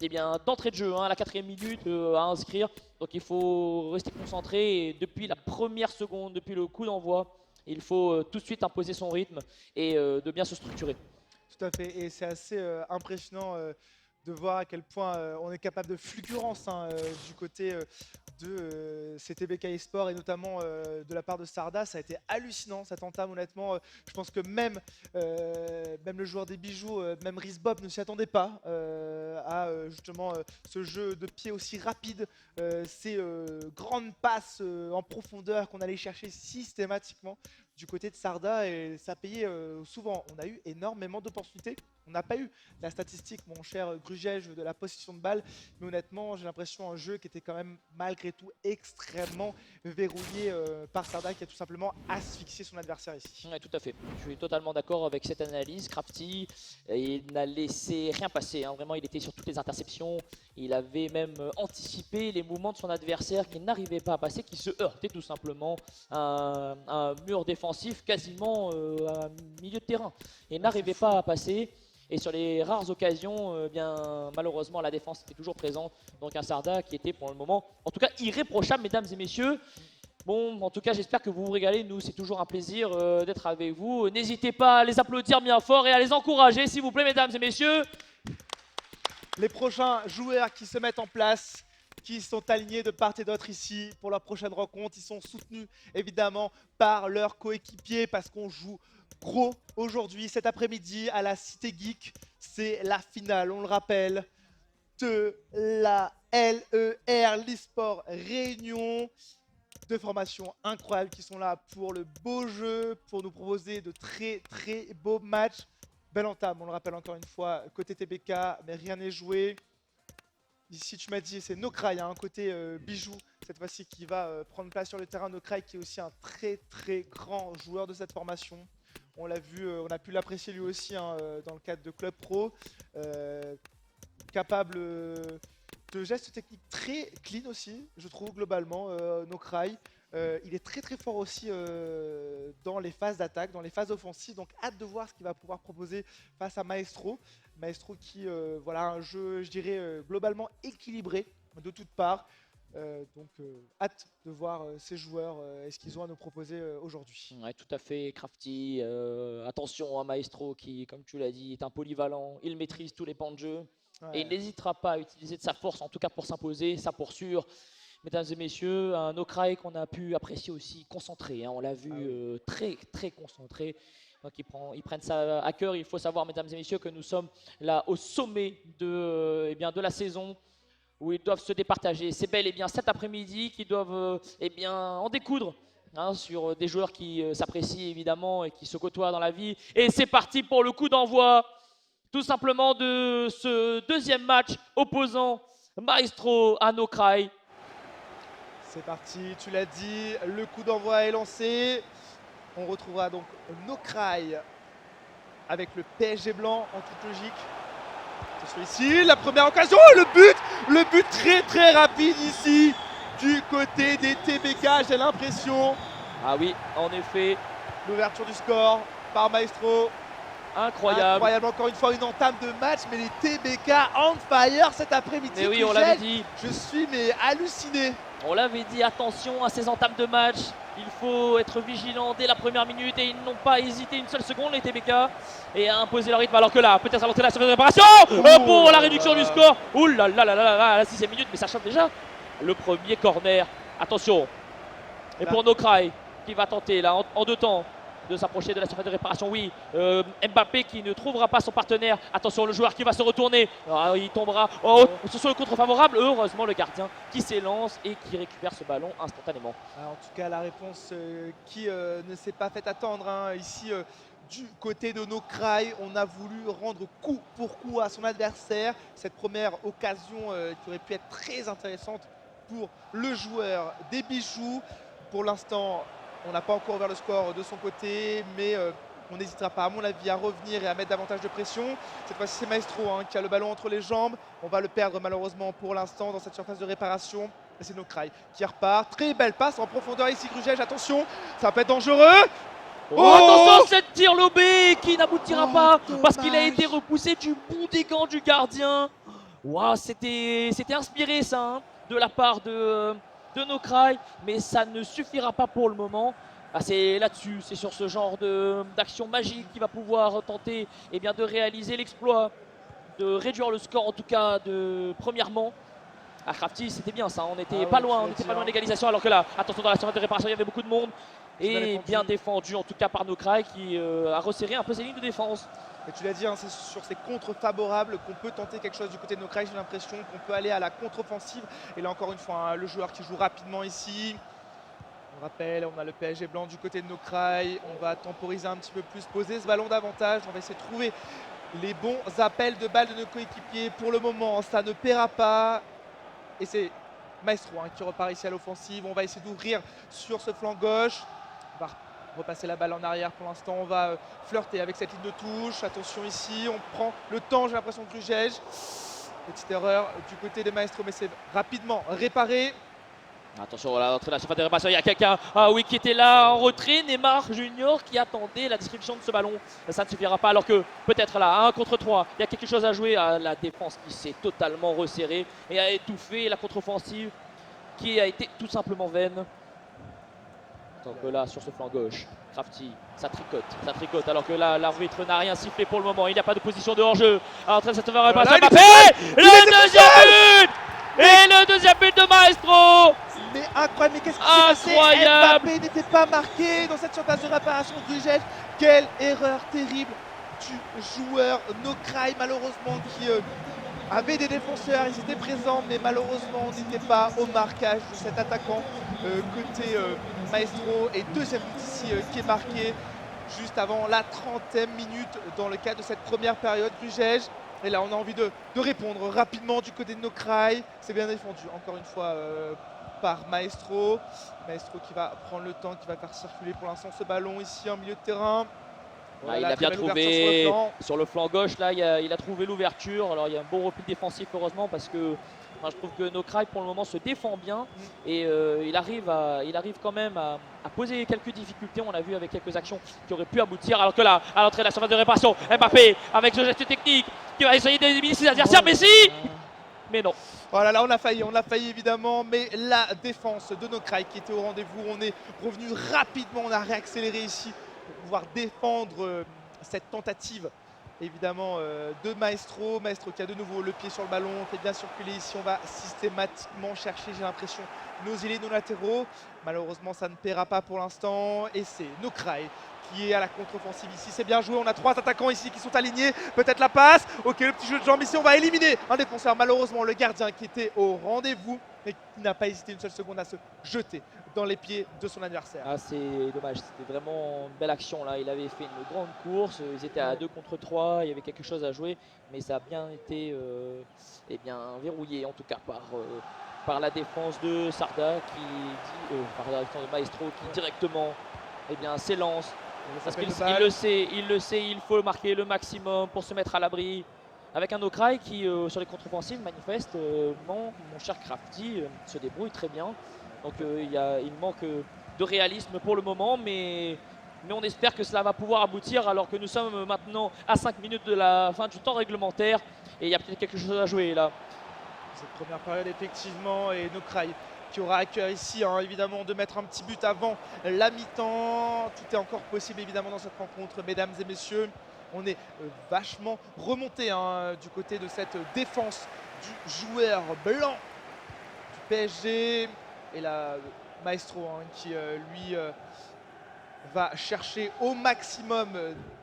eh bien, d'entrée de jeu, hein, à la 4e minute à inscrire. Donc il faut rester concentré et depuis la première seconde, depuis le coup d'envoi, il faut tout de suite imposer son rythme et de bien se structurer. Tout à fait, et c'est assez impressionnant de voir à quel point on est capable de fulgurance, hein, du côté de CTBK eSport et notamment de la part de Sarda. Ça a été hallucinant cette entame, honnêtement. Je pense que même le joueur des bijoux, même Rizbob ne s'y attendait pas à justement ce jeu de pied aussi rapide, ces grandes passes en profondeur qu'on allait chercher systématiquement du côté de Sarda, et ça payait souvent. On a eu énormément d'opportunités. On n'a pas eu la statistique, mon cher Grugège, de la possession de balle, mais honnêtement, j'ai l'impression un jeu qui était quand même malgré tout extrêmement verrouillé par Sarda, qui a tout simplement asphyxié son adversaire ici. Ouais, tout à fait. Je suis totalement d'accord avec cette analyse. Crafty, il n'a laissé rien passer, hein. Vraiment, il était sur toutes les interceptions. Il avait même anticipé les mouvements de son adversaire qui n'arrivait pas à passer, qui se heurtait tout simplement à un mur défensif quasiment à milieu de terrain. Il n'arrivait pas à passer. Et sur les rares occasions, bien malheureusement la défense était toujours présente. Donc un Sarda qui était pour le moment, en tout cas irréprochable, mesdames et messieurs. Bon, en tout cas j'espère que vous vous régalez. Nous, c'est toujours un plaisir d'être avec vous. N'hésitez pas à les applaudir bien fort et à les encourager, s'il vous plaît, mesdames et messieurs. Les prochains joueurs qui se mettent en place, qui sont alignés de part et d'autre ici pour leur prochaine rencontre, ils sont soutenus évidemment par leurs coéquipiers parce qu'on joue gros aujourd'hui, cet après-midi à la Cité Geek. C'est la finale, on le rappelle, de la LER, l'eSport Réunion. Deux formations incroyables qui sont là pour le beau jeu, pour nous proposer de très très beaux matchs. Belle entame, on le rappelle encore une fois, côté TBK, mais rien n'est joué. Ici, tu m'as dit, c'est Nokrai, hein, côté bijoux, cette fois-ci, qui va prendre place sur le terrain. Nokrai, qui est aussi un très très grand joueur de cette formation. On l'a vu, on a pu l'apprécier lui aussi, hein, dans le cadre de Club Pro. Capable de gestes techniques très clean aussi, je trouve, globalement, Nokrai. Il est très très fort aussi dans les phases d'attaque, dans les phases offensives. Donc hâte de voir ce qu'il va pouvoir proposer face à Maestro. Maestro qui, voilà, un jeu, je dirais, globalement équilibré de toutes parts. Donc hâte de voir ces joueurs et ce qu'ils ont à nous proposer aujourd'hui. Ouais, tout à fait, Crafty. Attention à Maestro qui, comme tu l'as dit, est un polyvalent. Il maîtrise tous les pans de jeu. Ouais. Et il n'hésitera pas à utiliser de sa force, en tout cas pour s'imposer, ça pour sûr. Mesdames et messieurs, un Nokrai qu'on a pu apprécier aussi concentré, hein. On l'a vu très très concentré. Donc ils prennent ça à cœur. Il faut savoir, mesdames et messieurs, que nous sommes là au sommet de, eh bien, de la saison, où ils doivent se départager. C'est bel et bien cet après-midi qu'ils doivent eh bien, en découdre, hein, sur des joueurs qui s'apprécient évidemment et qui se côtoient dans la vie. Et c'est parti pour le coup d'envoi, tout simplement, de ce deuxième match opposant Maestro à Nokrai. C'est parti, tu l'as dit, le coup d'envoi est lancé. On retrouvera donc Nokrai avec le PSG blanc en toute logique. C'est celui-ci, la première occasion, le but très très rapide ici du côté des TBK, j'ai l'impression. Ah oui, en effet, L'ouverture du score par Maestro. incroyable. Incroyable, encore une fois une entame de match, mais les TBK on fire cet après-midi. Mais oui, on l'avait dit. Je suis mais halluciné. On l'avait dit, attention à ces entames de match. Il faut être vigilant dès la première minute et ils n'ont pas hésité une seule seconde, les TBK, et à imposer leur rythme. Alors que là, peut-être inventer la surface de réparation pour la réduction du score. Ouh là là là là là, la 6ème minute, mais ça choque déjà. Le premier corner. Attention. Et pour Nokrai qui va tenter là en deux temps. de s'approcher de la surface de réparation. Oui, Mbappé qui ne trouvera pas son partenaire. Attention, le joueur qui va se retourner. Ah, il tombera. Oh, sur le contre favorable. Heureusement, le gardien qui s'élance et qui récupère ce ballon instantanément. En tout cas, la réponse qui ne s'est pas fait attendre hein. Ici, du côté de Nokrai, on a voulu rendre coup pour coup à son adversaire. Cette première occasion qui aurait pu être très intéressante pour le joueur des Bijoux. Pour l'instant, on n'a pas encore ouvert le score de son côté, mais on n'hésitera pas, à mon avis, à revenir et à mettre davantage de pression. Cette fois-ci, c'est Maestro hein, qui a le ballon entre les jambes. On va le perdre malheureusement pour l'instant dans cette surface de réparation. Et c'est Nokrai qui repart. Très belle passe en profondeur ici, Grugège. Attention, ça peut être dangereux. Oh, attention, cette tir lobé qui n'aboutira pas parce qu'il a été repoussé du bout des gants du gardien. Waouh, c'était inspiré ça hein, de la part de Nokrai, mais ça ne suffira pas pour le moment. Ah, c'est là-dessus, c'est sur ce genre d'action magique qu'il va pouvoir tenter de réaliser l'exploit, de réduire le score en tout cas premièrement. À Crafty, c'était bien ça, on n'était pas loin, de l'égalisation alors que là, attention dans la surface de réparation, il y avait beaucoup de monde. Et bien défendu en tout cas par Nokrai qui a resserré un peu ses lignes de défense. Et tu l'as dit, hein, c'est sur ces contres favorables qu'on peut tenter quelque chose du côté de Nokrai. J'ai l'impression qu'on peut aller à la contre-offensive. Et là encore une fois, hein, le joueur qui joue rapidement ici. On rappelle, on a le PSG blanc du côté de Nokrai. On va temporiser un petit peu plus, poser ce ballon davantage. On va essayer de trouver les bons appels de balles de nos coéquipiers. Pour le moment, ça ne paiera pas. Et c'est Maestro hein, qui repart ici à l'offensive. On va essayer d'ouvrir sur ce flanc gauche. On va repasser la balle en arrière pour l'instant. On va flirter avec cette ligne de touche. Attention ici, on prend le temps, j'ai l'impression que Grugège. Petite erreur du côté des Maestro, mais c'est rapidement réparé. Attention, là, entre la surface de réparation, il y a quelqu'un qui était là en retrait. Neymar Junior qui attendait la distribution de ce ballon. Ça ne suffira pas alors que peut-être là, 1 contre 3, il y a quelque chose à jouer à la défense qui s'est totalement resserrée et a étouffé la contre-offensive qui a été tout simplement vaine. Donc là, sur ce flanc gauche, Crafty, ça tricote alors que là, l'arbitre n'a rien sifflé pour le moment. Il n'y a pas de position de hors-jeu. En train de cette réparation, Mbappé, le deuxième but! Et le deuxième but de Maestro! Mais incroyable, mais qu'est-ce qui s'est passé? Mbappé n'était pas marqué dans cette surface de réparation de Grugège. Quelle erreur terrible du joueur Nokrai, malheureusement, qui avait des défenseurs, ils étaient présents, mais malheureusement, on n'était pas au marquage de cet attaquant côté Maestro. Et deuxième but ici qui est marqué juste avant la 30e minute dans le cadre de cette première période. Grugège. Et là, on a envie de répondre rapidement du côté de Nokrai. C'est bien défendu, encore une fois, par Maestro. Maestro qui va prendre le temps, qui va faire circuler pour l'instant ce ballon ici en milieu de terrain. Voilà, il a bien trouvé sur le flanc gauche, là, il a trouvé l'ouverture. Alors, il y a un bon repli défensif, heureusement, parce que je trouve que Nokrai, pour le moment, se défend bien. Et il arrive quand même à poser quelques difficultés. On l'a vu avec quelques actions qui auraient pu aboutir. Alors que là, à l'entrée de la surface de réparation, Mbappé, avec ce geste technique, qui va essayer d'éliminer ses adversaires. Mais si! Mais non. Voilà, là on a failli évidemment, mais la défense de Nokrai qui était au rendez-vous, on est revenu rapidement, on a réaccéléré ici pour pouvoir défendre cette tentative évidemment de Maestro. Maestro qui a de nouveau le pied sur le ballon, on fait bien circuler ici, on va systématiquement chercher, j'ai l'impression, nos ailiers, nos latéraux. Malheureusement ça ne paiera pas pour l'instant et c'est Nokrai qui est à la contre-offensive ici. C'est bien joué, on a 3 attaquants ici qui sont alignés. Peut-être la passe. Ok, le petit jeu de jambes ici, on va éliminer un défenseur. Malheureusement, le gardien qui était au rendez-vous mais qui n'a pas hésité une seule seconde à se jeter dans les pieds de son adversaire. Ah, c'est dommage, c'était vraiment une belle action là. Il avait fait une grande course, ils étaient à 2 contre 3, il y avait quelque chose à jouer, mais ça a bien été verrouillé en tout cas par la défense de Sarda par la défense de Maestro qui directement s'élance. Parce qu'il le sait, il faut marquer le maximum pour se mettre à l'abri. Avec un Nokrai qui, sur les contre-offensives, manifestement, mon cher Crafty se débrouille très bien. Donc il manque de réalisme pour le moment, mais on espère que cela va pouvoir aboutir alors que nous sommes maintenant à 5 minutes de la fin du temps réglementaire. Et il y a peut-être quelque chose à jouer là. Cette première période, effectivement, et Nokrai qui aura à cœur ici, hein, évidemment, de mettre un petit but avant la mi-temps. Tout est encore possible, évidemment, dans cette rencontre, mesdames et messieurs. On est vachement remonté du côté de cette défense du joueur blanc du PSG. Et là, Maestro qui, lui, va chercher au maximum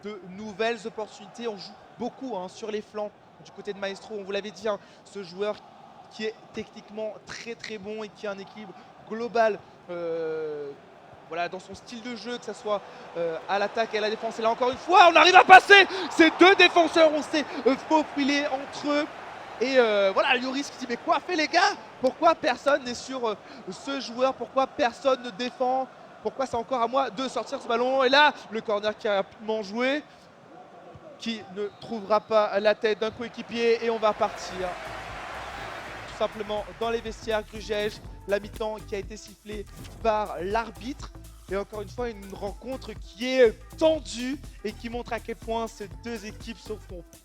de nouvelles opportunités. On joue beaucoup sur les flancs du côté de Maestro. On vous l'avait dit, ce joueur qui est techniquement très très bon et qui a un équilibre global voilà, dans son style de jeu, que ce soit à l'attaque et à la défense. Et là encore une fois, on arrive à passer ces deux défenseurs. On s'est faufilé entre eux. Et voilà, Lloris qui dit mais quoi fait les gars? Pourquoi personne n'est sur ce joueur? Pourquoi personne ne défend? Pourquoi c'est encore à moi de sortir ce ballon? Et là, le corner qui a rapidement joué, qui ne trouvera pas la tête d'un coéquipier. Et on va partir tout simplement dans les vestiaires. Grugège, la mi-temps qui a été sifflée par l'arbitre. Et encore une fois, une rencontre qui est tendue et qui montre à quel point ces deux équipes sont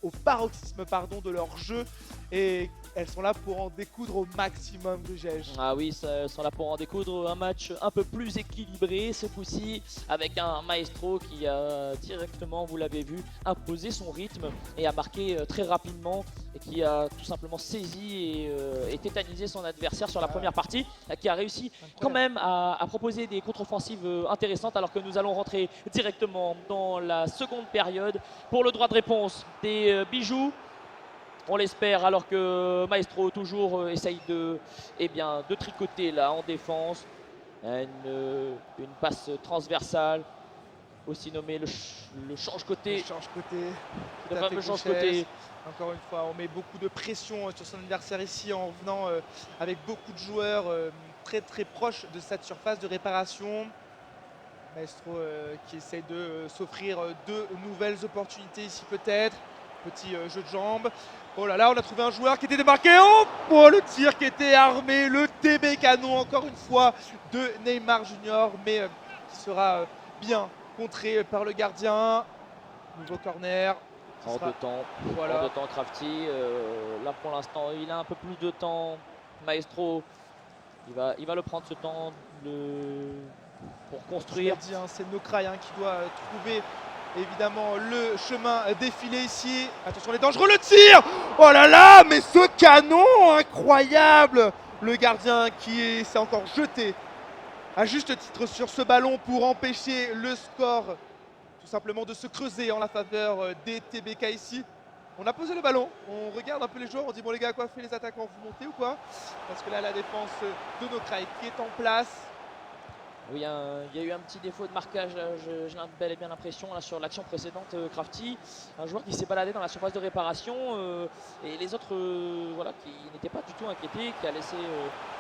au paroxysme de leur jeu. Et elles sont là pour en découdre au maximum, Grugège. Ah oui, elles sont là pour en découdre. Un match un peu plus équilibré ce coup-ci, avec un Maestro qui a directement, vous l'avez vu, imposé son rythme et a marqué très rapidement, et qui a tout simplement saisi et tétanisé son adversaire sur la première partie, qui a réussi quand même à proposer des contre-offensives intéressantes, alors que nous allons rentrer directement dans la seconde période pour le droit de réponse des Bijoux. On l'espère, alors que Maestro toujours essaye de tricoter là en défense. Une passe transversale, aussi nommé le change-côté. Le change-côté. Le fameux change-côté. Encore une fois, on met beaucoup de pression sur son adversaire ici en venant avec beaucoup de joueurs très très proches de cette surface de réparation. Maestro qui essaye de s'offrir de nouvelles opportunités ici peut-être. Petit jeu de jambes. Oh là là, on a trouvé un joueur qui était démarqué. Oh, le tir qui était armé. Le TB canon encore une fois de Neymar Junior. Mais qui sera bien contré par le gardien. Nouveau corner. En deux temps. Voilà. En deux temps, Crafty. Là pour l'instant, il a un peu plus de temps. Maestro, il va le prendre ce temps pour construire. C'est Nokraï qui doit trouver évidemment le chemin défilé ici. Attention, les dangereux, le tir. Oh là là, mais ce canon incroyable. Le gardien qui s'est encore jeté à juste titre sur ce ballon pour empêcher le score tout simplement de se creuser en la faveur des TBK ici. On a posé le ballon, on regarde un peu les joueurs, on dit bon les gars, quoi fait les attaquants, vous montez ou quoi? Parce que là la défense de Nokraï qui est en place. Oui, il y a eu un petit défaut de marquage, j'ai bel et bien l'impression sur l'action précédente, Crafty. Un joueur qui s'est baladé dans la surface de réparation et les autres voilà, qui n'étaient pas du tout inquiétés, qui a laissé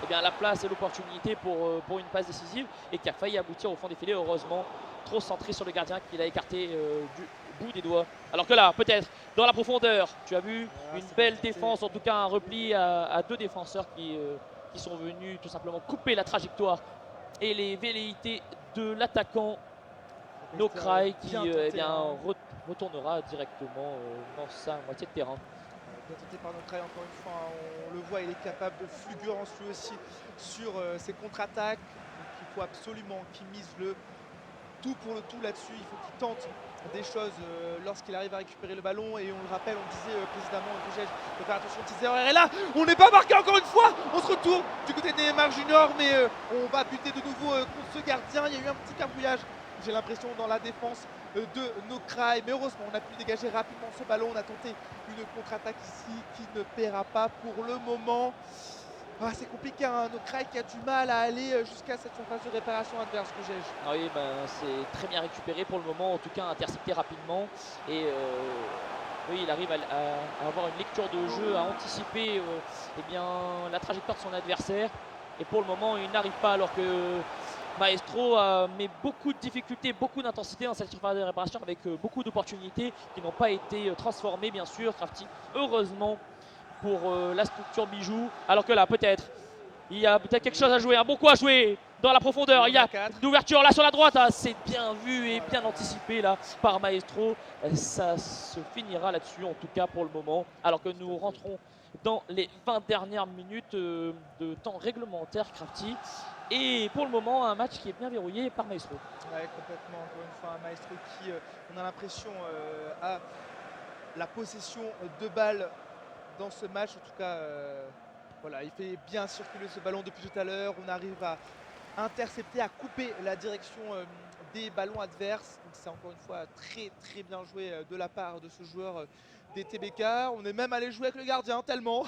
la place et l'opportunité pour une passe décisive et qui a failli aboutir au fond des filets. Heureusement, trop centré sur le gardien qui l'a écarté du bout des doigts. Alors que là, peut-être dans la profondeur, tu as vu une belle défense, en tout cas un repli à deux défenseurs qui sont venus tout simplement couper la trajectoire et les velléités de l'attaquant Nokraï qui retournera directement dans sa moitié de terrain. Bien tenté par Nokraï encore une fois, on le voit, il est capable de fulgurance lui aussi sur ses contre-attaques. Il faut absolument qu'il mise le tout pour le tout là-dessus, il faut qu'il tente des choses lorsqu'il arrive à récupérer le ballon. Et on le rappelle, on disait précédemment, de faire attention aux petites erreurs. Et là, on n'est pas marqué encore une fois. On se retourne du côté de Neymar Junior, mais on va buter de nouveau contre ce gardien. Il y a eu un petit carbouillage, j'ai l'impression, dans la défense de Nokraï. Mais heureusement, on a pu dégager rapidement ce ballon. On a tenté une contre-attaque ici qui ne paiera pas pour le moment. C'est compliqué, Nokraï qui a du mal à aller jusqu'à cette surface de réparation adverse, Grugège. Oui, c'est très bien récupéré pour le moment, en tout cas intercepté rapidement. Et oui, il arrive à avoir une lecture de jeu, à anticiper la trajectoire de son adversaire. Et pour le moment, il n'arrive pas, alors que Maestro met beaucoup de difficultés, beaucoup d'intensité dans cette surface de réparation, avec beaucoup d'opportunités qui n'ont pas été transformées, bien sûr, Crafty. Heureusement pour la structure Bijoux, alors que là peut-être il y a peut-être quelque chose à jouer, un bon coup à jouer dans la profondeur. Il y a une ouverture là sur la droite, c'est bien vu et bien anticipé là par Maestro. Ça se finira là-dessus en tout cas pour le moment, alors que nous rentrons dans les 20 dernières minutes de temps réglementaire, Crafty. Et pour le moment, un match qui est bien verrouillé par Maestro. Ouais, complètement. Encore une fois, un Maestro qui, on a l'impression, a la possession de balle dans ce match. En tout cas, voilà, il fait bien circuler ce ballon depuis tout à l'heure. On arrive à intercepter, à couper la direction des ballons adverses. Donc c'est encore une fois très très bien joué de la part de ce joueur des TBK. On est même allé jouer avec le gardien tellement.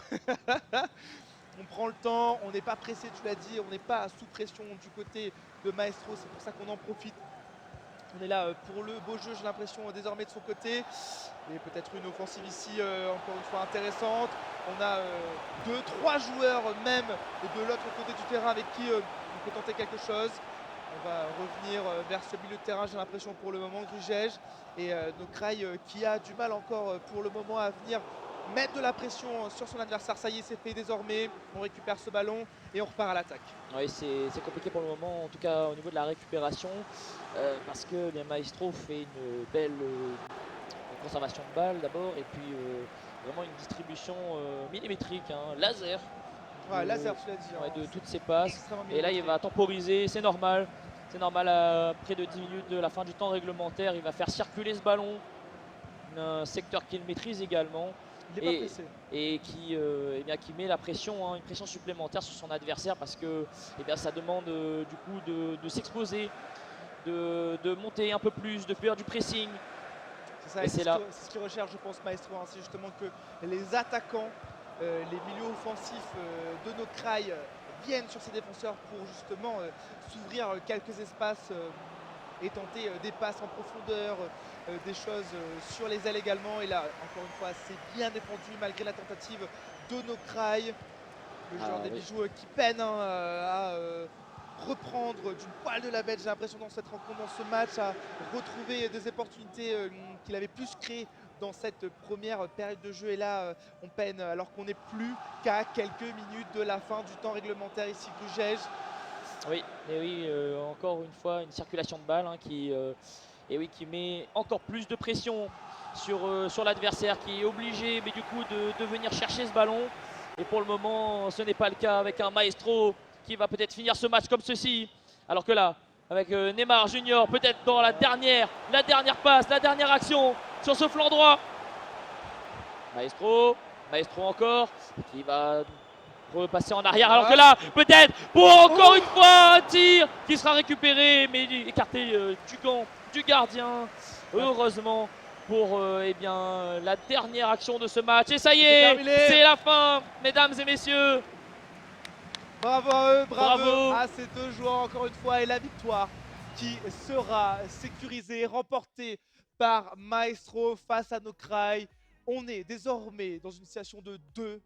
On prend le temps, on n'est pas pressé, tu l'as dit, on n'est pas sous pression du côté de Maestro, c'est pour ça qu'on en profite. On est là pour le beau jeu, j'ai l'impression désormais de son côté. Et peut-être une offensive ici, encore une fois intéressante. On a 2-3 joueurs même de l'autre côté du terrain avec qui on peut tenter quelque chose. On va revenir vers ce milieu de terrain, j'ai l'impression pour le moment, Grugej. Et Nokraï qui a du mal encore pour le moment à venir mettre de la pression sur son adversaire. Ça y est, c'est fait désormais. On récupère ce ballon et on repart à l'attaque. Oui, c'est compliqué pour le moment, en tout cas au niveau de la récupération, parce que bien, Maestro fait une belle conservation de balles d'abord, et puis vraiment une distribution millimétrique, hein, laser. Ouais, laser, tu l'as dit. Ouais, Hein, de toutes ses passes. extrêmement Et là, il millimétrique. va temporiser, c'est normal. C'est normal, à près de 10 minutes de la fin du temps réglementaire, il va faire circuler ce ballon. Un secteur qu'il maîtrise également. Il n'est pas pressé. Et qui, eh bien, qui met la pression, hein, une pression supplémentaire sur son adversaire, parce que eh bien, ça demande du coup de s'exposer, de monter un peu plus, de faire du pressing. C'est ça, Et et c'est c'est là. ce qu'il recherche, je pense, Maestro. Hein, c'est justement que les attaquants, les milieux offensifs de Nokraï viennent sur ses défenseurs pour justement s'ouvrir quelques espaces et tenter des passes en profondeur, des choses sur les ailes également. Et là, encore une fois, c'est bien défendu malgré la tentative de Nokraï. Le joueur des oui. bijoux qui peine hein, à reprendre d'une poil de la bête, j'ai l'impression, dans cette rencontre, dans ce match, à retrouver des opportunités qu'il avait plus créées dans cette première période de jeu. Et là, on peine alors qu'on n'est plus qu'à quelques minutes de la fin du temps réglementaire ici, Grugej. Oui, et oui, encore une fois, une circulation de balles, hein, qui met encore plus de pression sur l'adversaire, qui est obligé mais du coup de venir chercher ce ballon. Et pour le moment, ce n'est pas le cas avec un Maestro qui va peut-être finir ce match comme ceci. Alors que là, avec Neymar Junior, peut-être dans la dernière passe, la dernière action sur ce flanc droit. Maestro encore, qui va repasser en arrière, alors que là, peut-être pour encore une fois un tir qui sera récupéré, mais écarté du gant du gardien. Heureusement pour eh bien, la dernière action de ce match. Et ça y est, c'est la fin, mesdames et messieurs. Bravo à eux, Bravo à ces deux joueurs encore une fois. Et la victoire qui sera sécurisée, remportée par Maestro face à Nokraï. On est désormais dans une situation de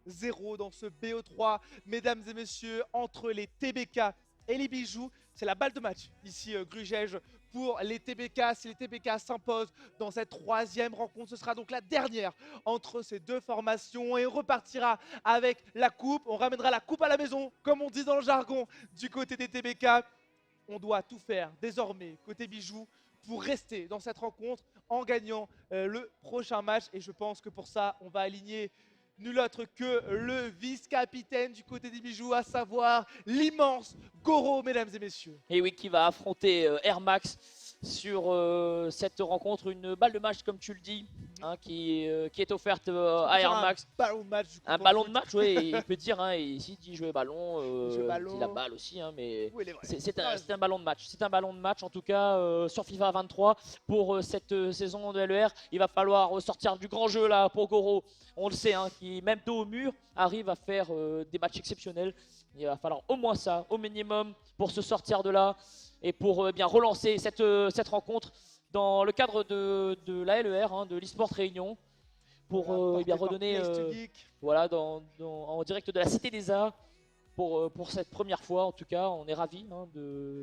2-0 dans ce BO3, mesdames et messieurs, entre les TBK et les bijoux. C'est la balle de match ici, Grugej, pour les TBK. Si les TBK s'imposent dans cette troisième rencontre, ce sera donc la dernière entre ces deux formations et on repartira avec la coupe. On ramènera la coupe à la maison, comme on dit dans le jargon du côté des TBK. On doit tout faire désormais côté bijoux pour rester dans cette rencontre en gagnant le prochain match. Et je pense que pour ça, on va aligner nul autre que le vice-capitaine du côté des bijoux, à savoir l'immense Goro, mesdames et messieurs. Et oui, qui va affronter Air Max sur cette rencontre. Une balle de match, comme tu le dis, hein, qui est offerte à Air Max. Ballon de match, du coup, Un ballon de match, oui, il peut dire. Hein, et ici, il dit jouer ballon, il dit la balle aussi. Hein, mais oui, c'est un ballon de match. C'est un ballon de match, en tout cas, sur FIFA 23 pour cette saison de LER. Il va falloir sortir du grand jeu là pour Goro. On le sait, hein, qui même dos au mur arrive à faire des matchs exceptionnels. Il va falloir au moins ça, au minimum, pour se sortir de là et pour bien relancer cette rencontre dans le cadre de la LER, hein, de l'eSport Réunion, pour bien redonner voilà, en direct de la Cité des Arts. Pour cette première fois, en tout cas, on est ravis hein,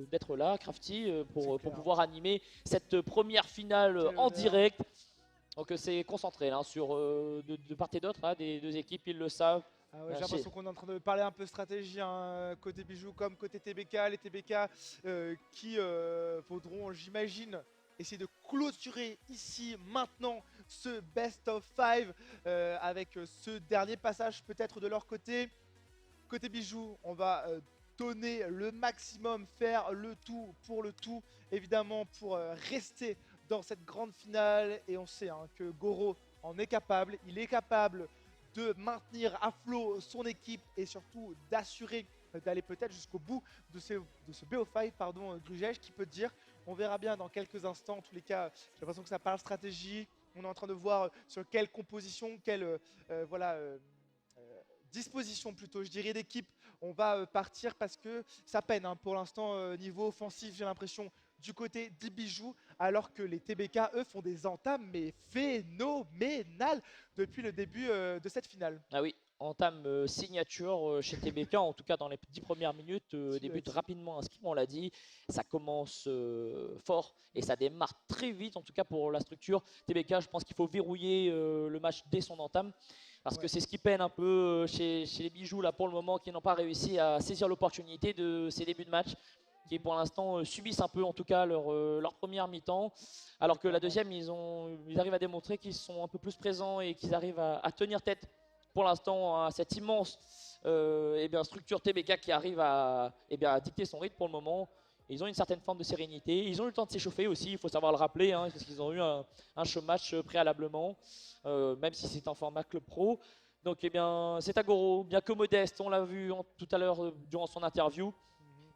d'être là, Crafty, pour pouvoir animer cette première finale en direct. Donc c'est concentré là, sur de part et d'autre, hein, des deux équipes, ils le savent. Ah ouais, j'ai l'impression qu'on est en train de parler un peu stratégie, hein, côté bijoux comme côté TBK. Les TBK qui faudront, j'imagine, essayer de clôturer ici, maintenant, ce best of 5 avec ce dernier passage peut-être de leur côté. Côté bijoux, on va donner le maximum, faire le tout pour le tout, évidemment, pour rester dans cette grande finale. Et on sait hein, que Goro en est capable, il est capable de maintenir à flot son équipe et surtout d'assurer d'aller peut-être jusqu'au bout de ce BO5, pardon, Grugej, qui peut dire On verra bien dans quelques instants. En tous les cas, j'ai l'impression que ça parle stratégie. On est en train de voir sur quelle composition, quelle disposition plutôt, je dirais, d'équipe on va partir parce que ça peine hein, pour l'instant niveau offensif, j'ai l'impression, du côté des bijoux, alors que les TBK, eux, font des entames mais phénoménales depuis le début de cette finale. Ah oui, entame signature chez TBK, en tout cas dans les 10 premières minutes, débute rapidement un scrim, on l'a dit, ça commence fort et ça démarre très vite, en tout cas pour la structure. TBK, je pense qu'il faut verrouiller le match dès son entame, parce que c'est ce qui peine un peu chez les bijoux là pour le moment, qui n'ont pas réussi à saisir l'opportunité de ces débuts de match, qui pour l'instant subissent un peu en tout cas leur première mi-temps, alors que la deuxième, ils arrivent à démontrer qu'ils sont un peu plus présents et qu'ils arrivent à tenir tête pour l'instant à cette immense structure TBK qui arrive à dicter son rythme pour le moment. Ils ont une certaine forme de sérénité, ils ont eu le temps de s'échauffer aussi, il faut savoir le rappeler, hein, parce qu'ils ont eu un show match préalablement, même si c'est un format club pro. Donc c'est Agoro, bien que modeste, on l'a vu tout à l'heure durant son interview,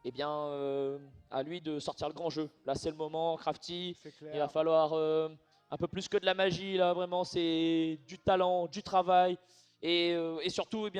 à lui de sortir le grand jeu. Là c'est le moment, Crafty, il va falloir un peu plus que de la magie, là vraiment c'est du talent, du travail et surtout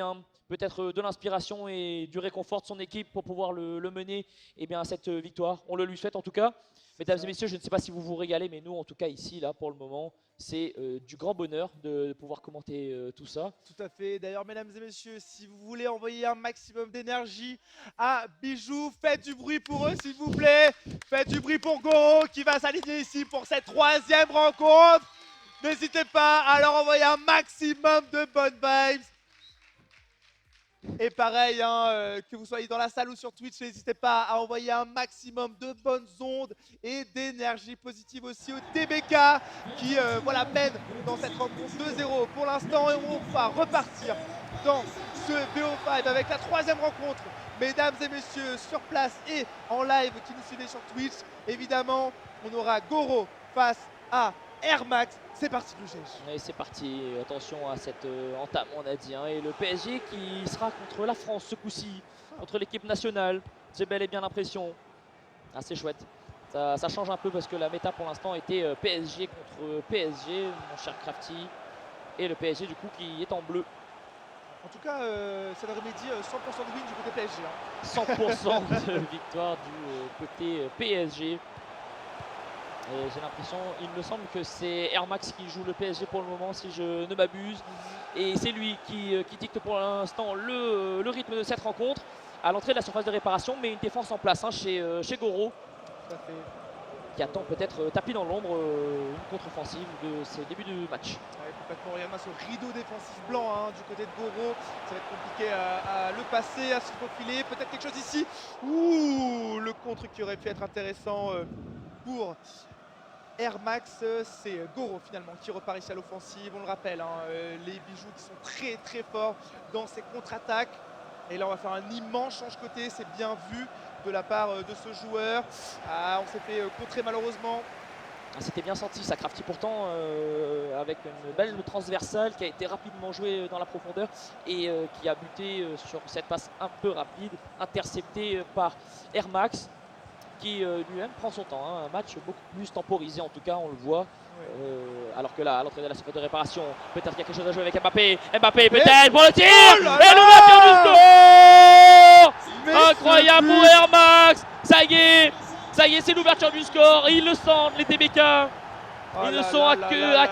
peut-être de l'inspiration et du réconfort de son équipe pour pouvoir le mener à cette victoire. On le lui souhaite en tout cas. Mesdames et messieurs, je ne sais pas si vous vous régalez, mais nous en tout cas ici, là pour le moment, c'est du grand bonheur de pouvoir commenter tout ça. Tout à fait. D'ailleurs, mesdames et messieurs, si vous voulez envoyer un maximum d'énergie à Bijoux, faites du bruit pour eux s'il vous plaît. Faites du bruit pour Goro qui va s'aligner ici pour cette troisième rencontre. N'hésitez pas à leur envoyer un maximum de bonnes vibes. Et pareil, que vous soyez dans la salle ou sur Twitch, n'hésitez pas à envoyer un maximum de bonnes ondes et d'énergie positive aussi au TBK qui mène dans cette rencontre 2-0 pour l'instant. Et on va repartir dans ce BO5 avec la troisième rencontre. Mesdames et messieurs, sur place et en live qui nous suivez sur Twitch, évidemment, on aura Goro face à Air Max. C'est parti Grugège. Et c'est parti, attention à cette entame on a dit, et le PSG qui sera contre la France ce coup-ci, contre l'équipe nationale, j'ai bel et bien l'impression. C'est chouette, ça change un peu parce que la méta pour l'instant était PSG contre PSG, mon cher Crafty, et le PSG du coup qui est en bleu. En tout cas, ça leur remédie 100% de win du côté PSG. 100% de victoire du côté PSG. Et j'ai l'impression, il me semble que c'est Air Max qui joue le PSG pour le moment, si je ne m'abuse. Et c'est lui qui dicte pour l'instant le rythme de cette rencontre. À l'entrée de la surface de réparation, mais une défense en place chez Goro. Tout à fait. Qui attend peut-être tapis dans l'ombre une contre-offensive de ce début de match. Ouais, complètement. Regarde ce rideau défensif blanc du côté de Goro. Ça va être compliqué à le passer, à se profiler. Peut-être quelque chose ici. Ouh, le contre qui aurait pu être intéressant pour Air Max. C'est Goro finalement qui repart ici à l'offensive. On le rappelle, les bijoux qui sont très très forts dans ces contre-attaques. Et là on va faire un immense change côté, c'est bien vu de la part de ce joueur. On s'est fait contrer malheureusement. C'était bien senti, ça Crafty pourtant avec une belle transversale qui a été rapidement jouée dans la profondeur et qui a buté sur cette passe un peu rapide, interceptée par Air Max qui lui-même prend son temps, un match beaucoup plus temporisé en tout cas, on le voit. Alors que là, à l'entrée de la surface de réparation, peut-être qu'il y a quelque chose à jouer avec Mbappé. Mbappé peut-être pour le tir et l'ouverture du score. Incroyable pour Air Max. Ça y est, c'est l'ouverture du score. Et ils le sentent, les TBK. Ils ne sont à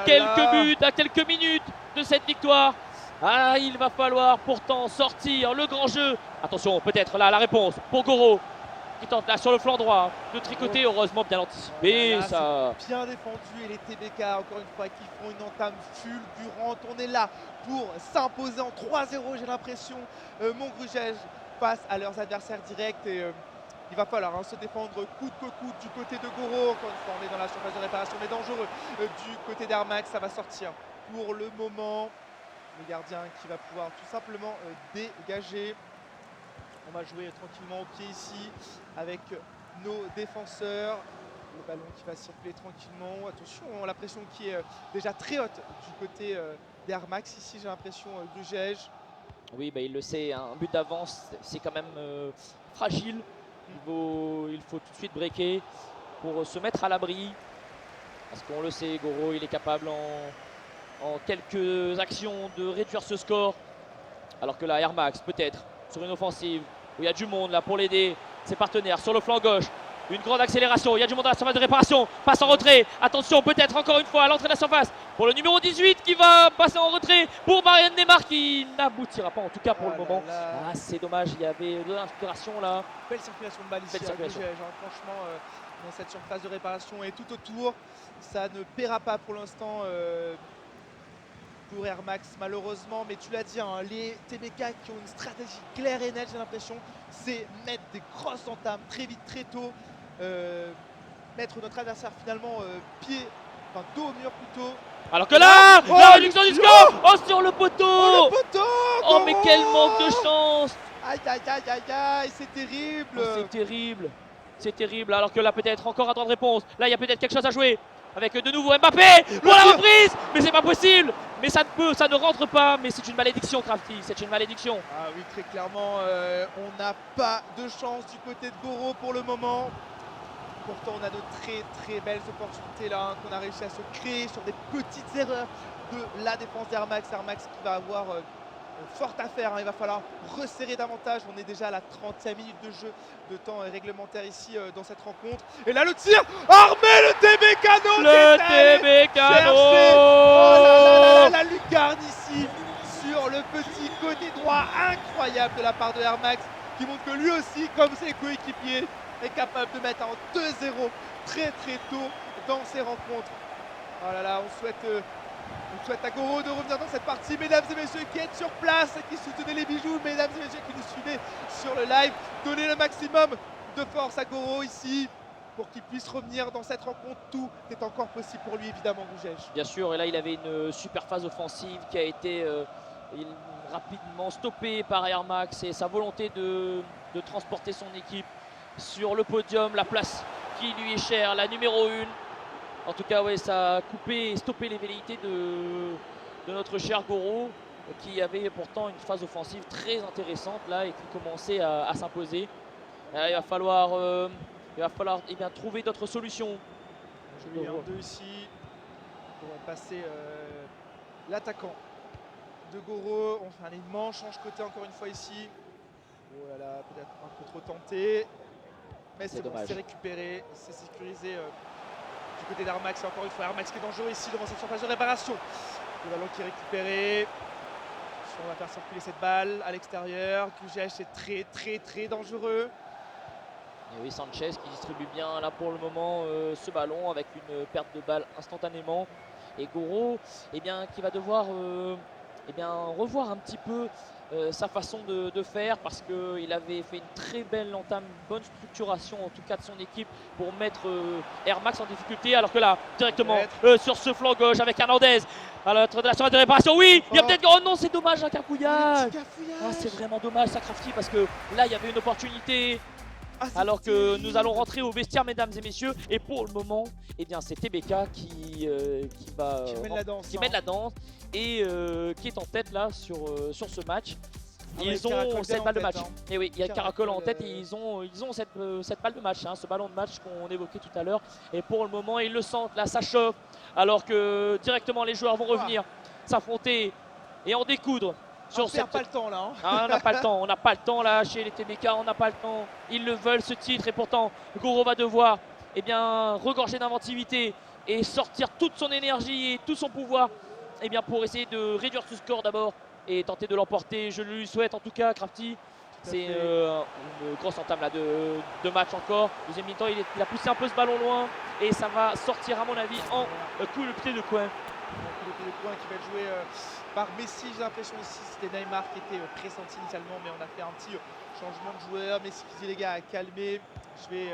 quelques buts, à quelques minutes de cette victoire. Il va falloir pourtant sortir le grand jeu. Attention, peut-être là la réponse pour Goro. Qui tente là sur le flanc droit de tricoter, heureusement bien anticipé. Ça... Bien défendu et les TBK encore une fois qui font une entame fulgurante. On est là pour s'imposer en 3-0, j'ai l'impression, mon Grugège face à leurs adversaires directs. Et il va falloir se défendre coûte que coûte du côté de Goro. Encore une fois, on est dans la surface de réparation, mais dangereux du côté d'Air Max. Ça va sortir pour le moment. Le gardien qui va pouvoir tout simplement dégager. On va jouer tranquillement au pied ici avec nos défenseurs. Le ballon qui va circuler tranquillement. Attention, la pression qui est déjà très haute du côté d'Air Max ici, j'ai l'impression, Grugège. Oui, il le sait, un but d'avance, c'est quand même fragile. Il faut tout de suite breaker pour se mettre à l'abri. Parce qu'on le sait, Goro, il est capable en quelques actions de réduire ce score. Alors que là, Air Max, peut-être, sur une offensive, où il y a du monde là pour l'aider, ses partenaires sur le flanc gauche. Une grande accélération, il y a du monde à la surface de réparation, passe en retrait, attention peut-être encore une fois à l'entrée de la surface pour le numéro 18 qui va passer en retrait pour Marianne Neymar qui n'aboutira pas en tout cas pour le moment. Ah, c'est dommage, il y avait de l'inspiration là. Belle circulation de balle ici, Belle circulation. franchement dans cette surface de réparation et tout autour, ça ne paiera pas pour l'instant pour Air Max malheureusement, mais tu l'as dit, hein, les TBK qui ont une stratégie claire et nette, j'ai l'impression, c'est mettre des grosses entames très vite, très tôt, mettre notre adversaire finalement dos au mur plutôt. Alors que là, Oh, la réduction du score, oh sur le poteau. Oh le poteau, Oh mais Goro. quel manque de chance. Aïe aïe aïe aïe aïe, c'est terrible. Oh, c'est terrible. C'est terrible. Alors que là, peut-être encore un temps de réponse. Là, il y a peut-être quelque chose à jouer. Avec de nouveau Mbappé pour la reprise. Mais c'est pas possible. Mais ça ne rentre pas. Mais c'est une malédiction, Crafty. C'est une malédiction. Ah oui, très clairement, on n'a pas de chance du côté de Goro pour le moment. Pourtant, on a de très très belles opportunités là qu'on a réussi à se créer sur des petites erreurs de la défense d'Air Max. Air Max qui va avoir fort à faire, hein. Il va falloir resserrer davantage. On est déjà à la 30e minute de jeu de temps réglementaire ici dans cette rencontre. Et là, le tir armé, le TB Canon. Le TB Canon. Oh là là, la lucarne ici sur le petit côté droit incroyable de la part de Air Max qui montre que lui aussi, comme ses coéquipiers, est capable de mettre en 2-0 très très tôt dans ces rencontres. Oh là là, on souhaite à Goro de revenir dans cette partie, mesdames et messieurs qui êtes sur place et qui soutenaient les bijoux, mesdames et messieurs qui nous suivez sur le live, donnez le maximum de force à Goro ici pour qu'il puisse revenir dans cette rencontre. Tout est encore possible pour lui évidemment, Gougège. Bien sûr, et là il avait une super phase offensive qui a été rapidement stoppée par Air Max et sa volonté de transporter son équipe sur le podium, la place qui lui est chère, la numéro 1. En tout cas, ouais, ça a coupé et stoppé les velléités de notre cher Goro, qui avait pourtant une phase offensive très intéressante là et qui commençait à s'imposer. Il va falloir eh bien, trouver d'autres solutions. Je vais 1-2 ici pour passer l'attaquant de Goro. On fait un alignement, change côté encore une fois ici. Oh là là, peut-être un peu trop tenté. Mais c'est bon, c'est récupéré, c'est sécurisé du côté d'Air Max. Et encore une fois, Air Max qui est dangereux ici devant cette surface de réparation. Le ballon qui est récupéré. On va faire circuler cette balle à l'extérieur. QGH, c'est très très très dangereux. Et oui, Sanchez qui distribue bien là pour le moment ce ballon avec une perte de balle instantanément. Et Goro eh bien, qui va devoir eh bien, revoir un petit peu sa façon de faire parce qu'il avait fait une très belle entame, une bonne structuration en tout cas de son équipe pour mettre Air Max en difficulté, alors que là directement sur ce flanc gauche avec Hernandez à l'entrée de la surface de réparation, oui il y a peut-être, oh non c'est dommage un cafouillage, c'est vraiment dommage ça Crafty parce que là il y avait une opportunité. Alors que nous allons rentrer au vestiaire, mesdames et messieurs, et pour le moment, eh bien, c'est TBK qui mène la danse et qui est en tête là sur ce match. Ils ont cette balle de match. Et oui, il y a Caracol en tête et ils ont cette balle de match, hein, ce ballon de match qu'on évoquait tout à l'heure. Et pour le moment, ils le sentent, là, ça chauffe. Alors que directement, les joueurs vont revenir s'affronter et en découdre. On perd pas le temps là. Ah, on n'a pas le temps, on n'a pas le temps là chez les TBK, on n'a pas le temps. Ils le veulent ce titre et pourtant Goro va devoir eh bien, regorger d'inventivité et sortir toute son énergie et tout son pouvoir eh bien, pour essayer de réduire ce score d'abord et tenter de l'emporter. Je lui souhaite en tout cas, Crafty. C'est une grosse entame là, de match encore. Deuxième mi-temps, il a poussé un peu ce ballon loin et ça va sortir à mon avis en coup de pied de coin. Coup de pied de coin qui va être joué par Messi, j'ai l'impression ici c'était Neymar qui était pressenti initialement, mais on a fait un petit changement de joueur. Messi qui dit les gars à calmer, je vais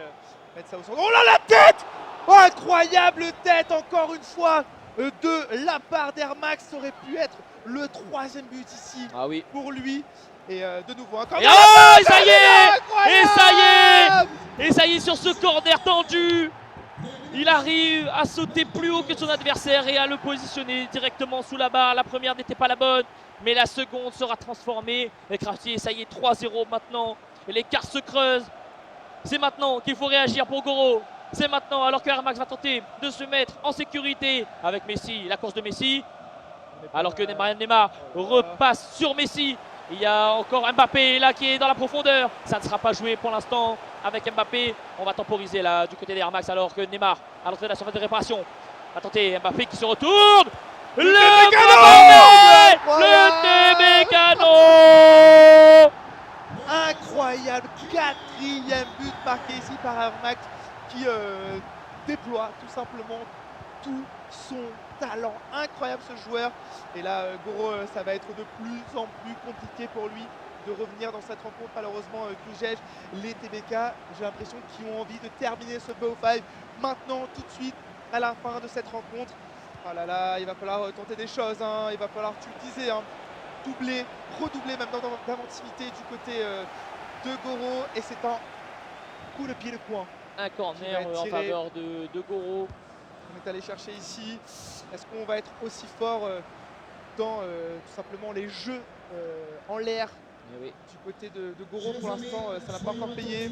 mettre ça au centre. Oh là la tête, oh, incroyable tête encore une fois de la part d'Air Max. Ça aurait pu être le 3e but ici pour lui. Et de nouveau encore. Et oh, ça y est, et ça y est, et ça y est sur ce corner tendu. Il arrive à sauter plus haut que son adversaire et à le positionner directement sous la barre. La première n'était pas la bonne, mais la seconde sera transformée. Et Crafty, ça y est, 3-0 maintenant. Et l'écart se creuse. C'est maintenant qu'il faut réagir pour Goro. C'est maintenant, alors que Air Max va tenter de se mettre en sécurité avec Messi, la course de Messi. Alors que Neymar repasse sur Messi. Il y a encore Mbappé là qui est dans la profondeur. Ça ne sera pas joué pour l'instant avec Mbappé. On va temporiser là du côté d'Air Max alors que Neymar à l'entrée de la surface de réparation va tenter Mbappé qui se retourne. Le TB Canon. Incroyable, quatrième but marqué ici par Air Max qui déploie tout simplement tout son talent. Incroyable ce joueur. Et là, Goro, ça va être de plus en plus compliqué pour lui de revenir dans cette rencontre. Malheureusement, Grugesh, les TBK, j'ai l'impression qu'ils ont envie de terminer ce BO5 maintenant, tout de suite, à la fin de cette rencontre. Ah là là, il va falloir tenter des choses, hein. Il va falloir, tu le disais, hein, doubler, redoubler même d'inventivité du côté de Goro. Et c'est un coup de pied de coin. Un corner en faveur de Goro. On est allé chercher ici. Est-ce qu'on va être aussi fort dans tout simplement les jeux en l'air Oui. du côté de Goro? Pour l'instant, ça n'a pas encore payé.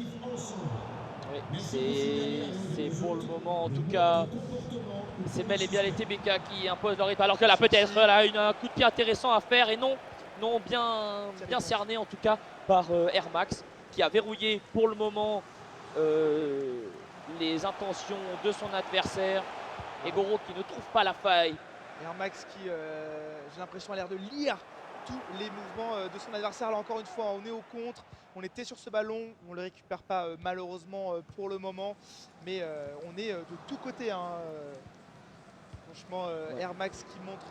Oui, c'est pour le moment en tout cas, c'est bel et bien les TBK qui imposent leur rythme. Alors que là peut-être un coup de pied intéressant à faire et non bien cerné en tout cas par Air Max qui a verrouillé pour le moment les intentions de son adversaire. Et Goro qui ne trouve pas la faille. Air Max qui, j'ai l'impression, a l'air de lire tous les mouvements de son adversaire. Là encore une fois, on est au contre. On était sur ce ballon, on ne le récupère pas malheureusement pour le moment. Mais on est de tous côtés. Hein. Franchement, Air Max qui montre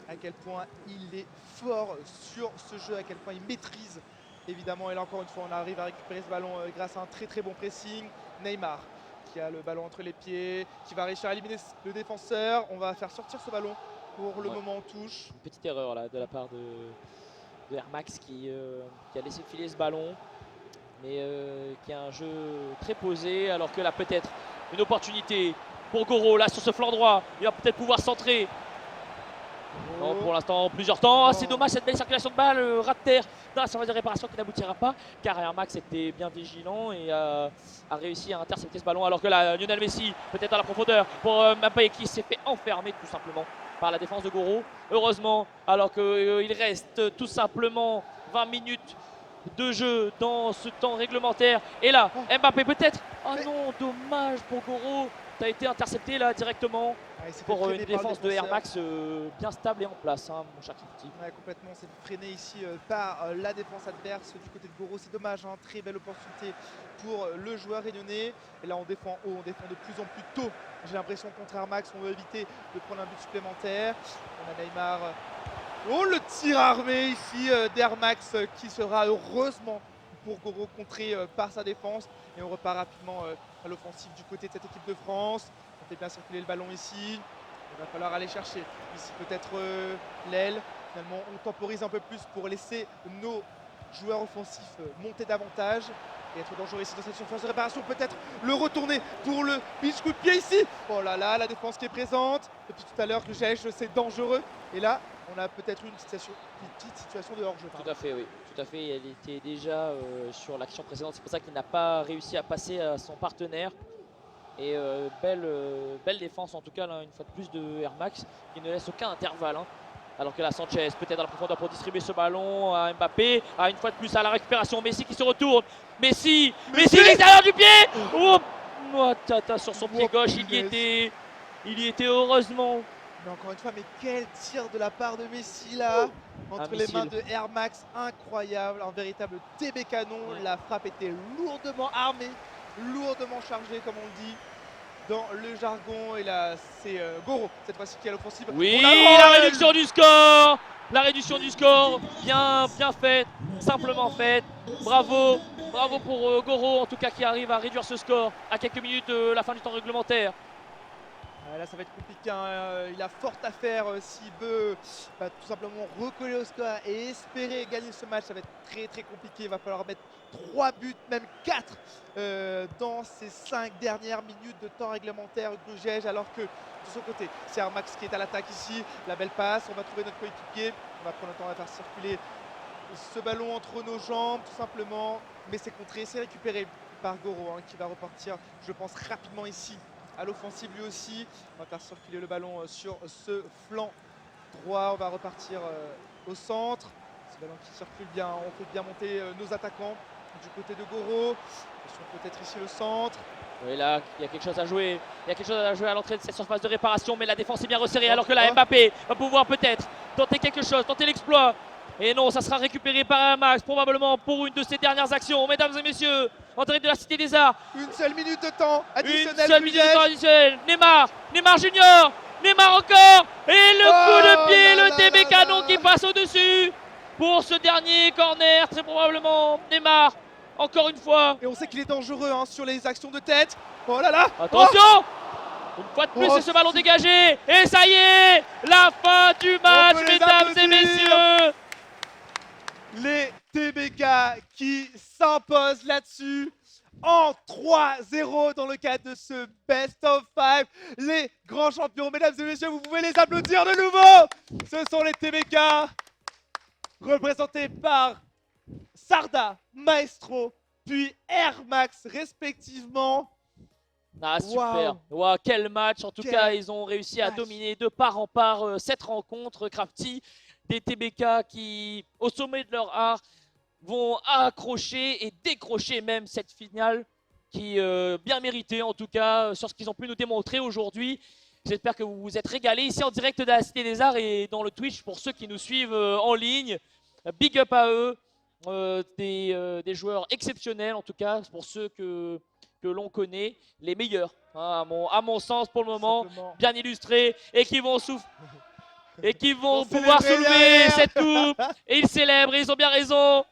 à quel point il est fort sur ce jeu, à quel point il maîtrise évidemment. Et là encore une fois, on arrive à récupérer ce ballon grâce à un très bon pressing. Neymar qui a le ballon entre les pieds, qui va réussir à éliminer le défenseur. On va faire sortir ce ballon. Pour le moment, on touche. Une petite erreur là de la part de Air Max qui a laissé filer ce ballon. Mais qui a un jeu très posé. Alors que là, peut-être une opportunité pour Goro là sur ce flanc droit. Il va peut-être pouvoir centrer. Non, pour l'instant, plusieurs temps. C'est dommage cette belle circulation de balle, ras de terre dans la surface de réparation qui n'aboutira pas. Car Air Max était bien vigilant et a réussi à intercepter ce ballon. Alors que là, Lionel Messi, peut-être dans la profondeur pour Mbappé qui s'est fait enfermer tout simplement par la défense de Goro. Heureusement, alors qu'il reste tout simplement 20 minutes de jeu dans ce temps réglementaire. Et là, Mbappé peut-être. Oh non, dommage pour Goro. Tu as été intercepté là directement. Pour une défense de Air Max bien stable et en place, hein, mon cher Kipti. Ouais, complètement, c'est freiné ici par la défense adverse du côté de Goro. C'est dommage, hein, très belle opportunité pour le joueur réunionnais. Et là, on défend haut, on défend de plus en plus tôt. J'ai l'impression contre Air Max, on veut éviter de prendre un but supplémentaire. On a Neymar. Oh, le tir armé ici d'Air Max qui sera heureusement pour Goro contré par sa défense. Et on repart rapidement à l'offensive du côté de cette équipe de France. On fait bien circuler le ballon ici. Il va falloir aller chercher ici peut-être l'aile. Finalement, on temporise un peu plus pour laisser nos joueurs offensifs monter davantage et être dangereux ici dans cette surface de réparation. Peut-être le retourner pour le pitch coup de pied ici. Oh là là, la défense qui est présente. Depuis tout à l'heure que c'est dangereux. Et là, on a peut-être une petite situation de hors-jeu. Tout à fait, oui. Tout à fait. Elle était déjà sur l'action précédente. C'est pour ça qu'il n'a pas réussi à passer à son partenaire. Et belle défense en tout cas là, une fois de plus de Air Max qui ne laisse aucun intervalle. Hein. Alors que la Sanchez peut-être dans la profondeur pour distribuer ce ballon à Mbappé. Une fois de plus à la récupération, Messi qui se retourne. Messi l'extérieur du pied. Oh, Tata sur son pied gauche, il y était heureusement. Mais encore une fois, mais quel tir de la part de Messi là, entre les mains de Air Max, incroyable, un véritable TB canon. Ouais. La frappe était lourdement armée, lourdement chargée comme on le dit dans le jargon. Et là c'est Goro cette fois-ci qui est à l'offensive. Oui, la réduction du score. La réduction du score, bien faite, simplement faite. Bravo pour Goro en tout cas qui arrive à réduire ce score à quelques minutes de la fin du temps réglementaire. Là ça va être compliqué, hein. Il a fort à faire s'il veut tout simplement recoller au score et espérer gagner ce match. Ça va être très compliqué, il va falloir mettre 3 buts, même 4 dans ces 5 dernières minutes de temps réglementaire Grugesh, alors que de son côté c'est Air Max qui est à l'attaque ici. La belle passe, on va trouver notre coéquipier, on va prendre le temps à faire circuler ce ballon entre nos jambes tout simplement, mais c'est contré, c'est récupéré par Goro qui va repartir, je pense, rapidement ici à l'offensive lui aussi. On va faire circuler le ballon sur ce flanc droit. On va repartir au centre. Ce ballon qui circule bien, on peut bien monter nos attaquants du côté de Goro. Peut-être ici le centre. Oui, là, il y a quelque chose à jouer. Il y a quelque chose à jouer à l'entrée de cette surface de réparation, mais la défense est bien resserrée alors que là, Mbappé va pouvoir peut-être tenter quelque chose, tenter l'exploit. Et non, ça sera récupéré par Max, probablement pour une de ses dernières actions. Mesdames et messieurs, en direct de la Cité des Arts. Une seule minute de temps additionnel. Une seule minute de temps additionnel. Neymar Junior, Neymar encore. Et le coup de pied, le TB Canon qui passe au-dessus. Pour ce dernier corner, très probablement Neymar, encore une fois. Et on sait qu'il est dangereux sur les actions de tête. Oh là là. Attention. Une fois de plus, c'est ce ballon dégagé. Et ça y est, la fin du match, mesdames et messieurs. Les TBK qui s'imposent là-dessus en 3-0 dans le cadre de ce Best of 5. Les grands champions, mesdames et messieurs, vous pouvez les applaudir de nouveau. Ce sont les TBK représentés par Sarda, Maestro, puis Air Max respectivement. Ah, super. Wow, quel match. En tout cas, ils ont réussi à dominer de part en part cette rencontre. Crafty, des TBK qui, au sommet de leur art, vont accrocher et décrocher même cette finale qui bien méritée, en tout cas, sur ce qu'ils ont pu nous démontrer aujourd'hui. J'espère que vous vous êtes régalés ici en direct de la Cité des Arts et dans le Twitch pour ceux qui nous suivent en ligne. Big up à eux. Des joueurs exceptionnels, en tout cas, pour ceux que l'on connaît, les meilleurs, à mon sens pour le moment, bien illustrés et qui vont pouvoir soulever cette coupe et ils célèbrent, et ils ont bien raison.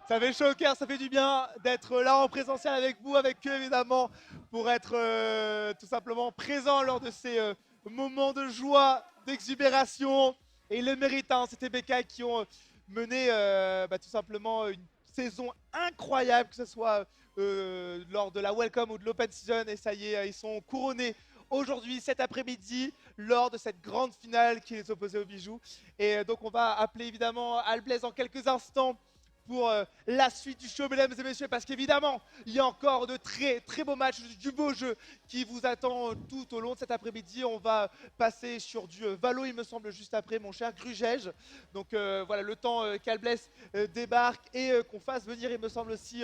Ça fait chaud au cœur, ça fait du bien d'être là en présentiel avec vous, avec eux évidemment, pour être tout simplement présent lors de ces moments de joie, d'exubération. Et ils le méritent, ces TBK qui ont mené tout simplement une saison incroyable, que ce soit lors de la Welcome ou de l'Open Season. Et ça y est, ils sont couronnés aujourd'hui, cet après-midi, lors de cette grande finale qui les opposait aux bijoux. Et donc on va appeler évidemment Alblaise en quelques instants pour la suite du show, mesdames et messieurs, parce qu'évidemment, il y a encore de très très beaux matchs, du beau jeu qui vous attend tout au long de cet après-midi. On va passer sur du Valo, il me semble, juste après, mon cher Grugège. Donc voilà, le temps qu'Albless débarque et qu'on fasse venir, il me semble aussi,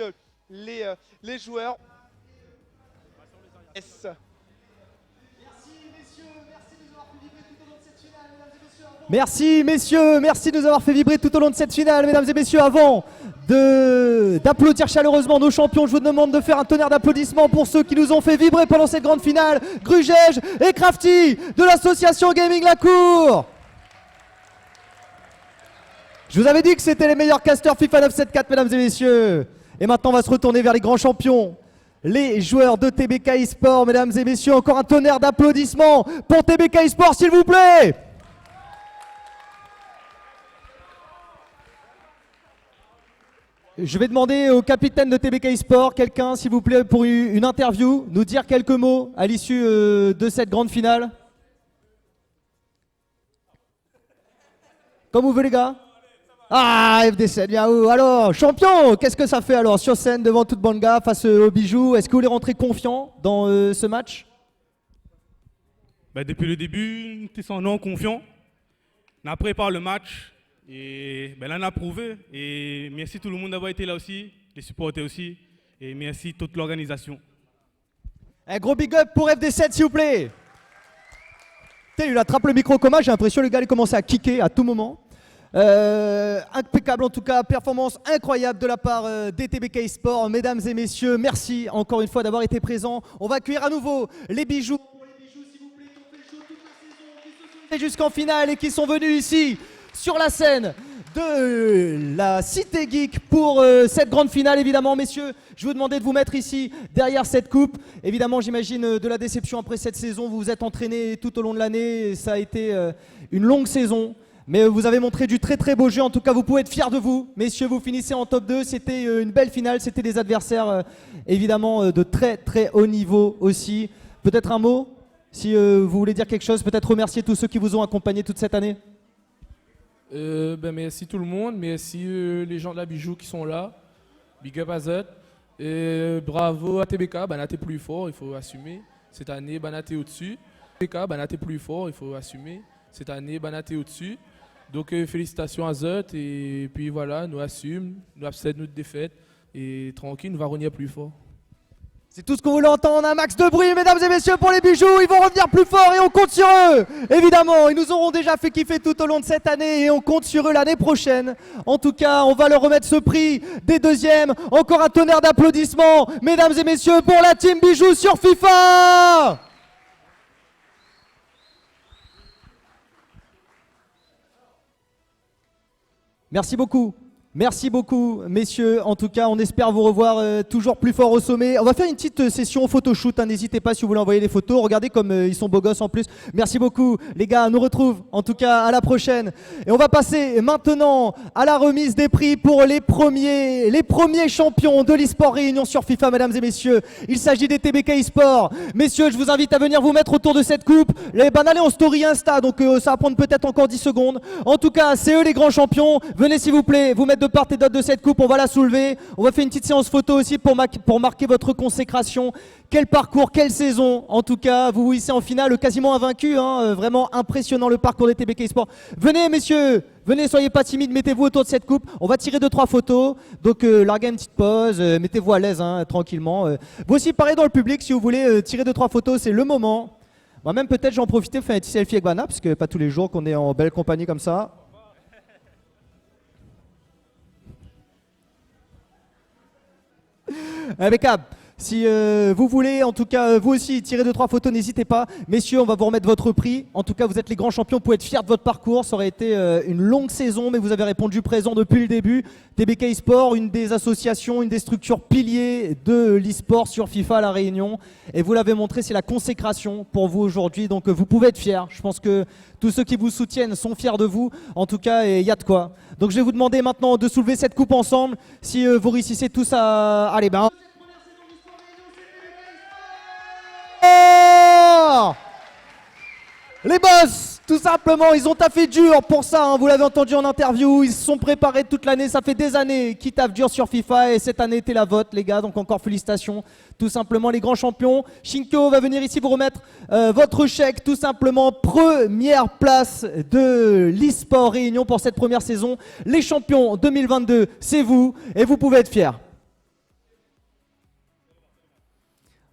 les joueurs. Yes. Merci messieurs, merci de nous avoir fait vibrer tout au long de cette finale, mesdames et messieurs. Avant d'applaudir chaleureusement nos champions, je vous demande de faire un tonnerre d'applaudissements pour ceux qui nous ont fait vibrer pendant cette grande finale, Grugège et Crafty de l'association Gaming La Cour. Je vous avais dit que c'était les meilleurs casters FIFA 974, mesdames et messieurs. Et maintenant on va se retourner vers les grands champions, les joueurs de TBK eSport, mesdames et messieurs. Encore un tonnerre d'applaudissements pour TBK eSport, s'il vous plaît. Je vais demander au capitaine de TBK eSport, quelqu'un s'il vous plaît pour une interview, nous dire quelques mots à l'issue de cette grande finale. Comme vous voulez les gars. Ah, FD7, bien où. Alors, champion, qu'est-ce que ça fait alors sur scène devant toute Banga face aux bijoux? Est-ce que vous voulez rentrer confiant dans ce match? Depuis le début, nous sommes confiants. On a préparé le match. Et là, on a prouvé. Et merci tout le monde d'avoir été là aussi, les supporters aussi. Et merci toute l'organisation. Un gros big up pour FD7, s'il vous plaît. Il attrape le micro coma, j'ai l'impression le gars il commence à kicker à tout moment. Impeccable en tout cas, performance incroyable de la part des TBK eSport. Mesdames et messieurs, merci encore une fois d'avoir été présents. On va accueillir à nouveau les bijoux. S'il vous plaît, qui ont fait le show toute la saison, qui se sont jusqu'en finale et qui sont venus ici sur la scène de la Cité Geek pour cette grande finale. Évidemment, messieurs, je vous demandais de vous mettre ici derrière cette coupe. Évidemment, j'imagine de la déception après cette saison. Vous vous êtes entraînés tout au long de l'année. Ça a été une longue saison. Mais vous avez montré du très très beau jeu. En tout cas, vous pouvez être fiers de vous. Messieurs, vous finissez en top 2. C'était une belle finale. C'était des adversaires évidemment de très très haut niveau aussi. Peut-être un mot, si vous voulez dire quelque chose. Peut-être remercier tous ceux qui vous ont accompagné toute cette année. Merci tout le monde, merci les gens de la Bijou qui sont là, big up à Z. Et bravo à TBK, Banaté plus fort, il faut assumer. Cette année, Banaté au-dessus. TBK, Banaté plus fort, il faut assumer. Cette année, Banaté au-dessus. Donc félicitations à Zut et puis voilà, nous assumons, nous acceptons notre défaite et tranquille, nous va revenir plus fort. C'est tout ce qu'on voulait entendre, un max de bruit, mesdames et messieurs, pour les bijoux. Ils vont revenir plus fort et on compte sur eux. Évidemment, ils nous auront déjà fait kiffer tout au long de cette année et on compte sur eux l'année prochaine. En tout cas, on va leur remettre ce prix des deuxièmes. Encore un tonnerre d'applaudissements, mesdames et messieurs, pour la team bijoux sur FIFA. Merci beaucoup. Merci beaucoup, messieurs. En tout cas, on espère vous revoir toujours plus fort au sommet. On va faire une petite session photoshoot. N'hésitez pas si vous voulez envoyer des photos. Regardez comme ils sont beaux gosses en plus. Merci beaucoup, les gars. On nous retrouve en tout cas à la prochaine. Et on va passer maintenant à la remise des prix pour les premiers champions de l'e-sport Réunion sur FIFA, mesdames et messieurs. Il s'agit des TBK eSport. Messieurs, je vous invite à venir vous mettre autour de cette coupe. Allez en story Insta, donc ça va prendre peut-être encore 10 secondes. En tout cas, c'est eux les grands champions. Venez s'il vous plaît, vous mettre de part et d'autre de cette coupe, on va la soulever. On va faire une petite séance photo aussi pour marquer votre consécration. Quel parcours, quelle saison. En tout cas, vous vous hissez en finale quasiment invaincu. Vraiment impressionnant le parcours des TBK eSport. Venez messieurs, venez, soyez pas timides, mettez-vous autour de cette coupe. On va tirer 2-3 photos. Donc larguez une petite pause, mettez-vous à l'aise tranquillement. Vous aussi pareil dans le public, si vous voulez tirer 2-3 photos, c'est le moment. Moi-même peut-être j'en profiter pour faire un petit selfie avec Bana, parce que pas tous les jours qu'on est en belle compagnie comme ça. Impeccable. Si vous voulez, en tout cas, vous aussi, tirer 2-3 photos, n'hésitez pas. Messieurs, on va vous remettre votre prix. En tout cas, vous êtes les grands champions, vous pouvez être fiers de votre parcours. Ça aurait été une longue saison, mais vous avez répondu présent depuis le début. TBK eSport, une des associations, une des structures piliers de l'e-sport sur FIFA à La Réunion. Et vous l'avez montré, c'est la consécration pour vous aujourd'hui. Donc, vous pouvez être fiers. Je pense que tous ceux qui vous soutiennent sont fiers de vous. En tout cas, il y a de quoi. Donc, je vais vous demander maintenant de soulever cette coupe ensemble. Si vous réussissez tous à... Allez, ben... Les boss, tout simplement, ils ont taffé dur pour ça, vous l'avez entendu en interview, ils se sont préparés toute l'année, ça fait des années qu'ils taffent dur sur FIFA et cette année était la vôtre les gars, donc encore félicitations, tout simplement les grands champions. Shinko va venir ici vous remettre votre chèque, tout simplement, première place de l'e-sport Réunion pour cette première saison. Les champions 2022, c'est vous et vous pouvez être fiers.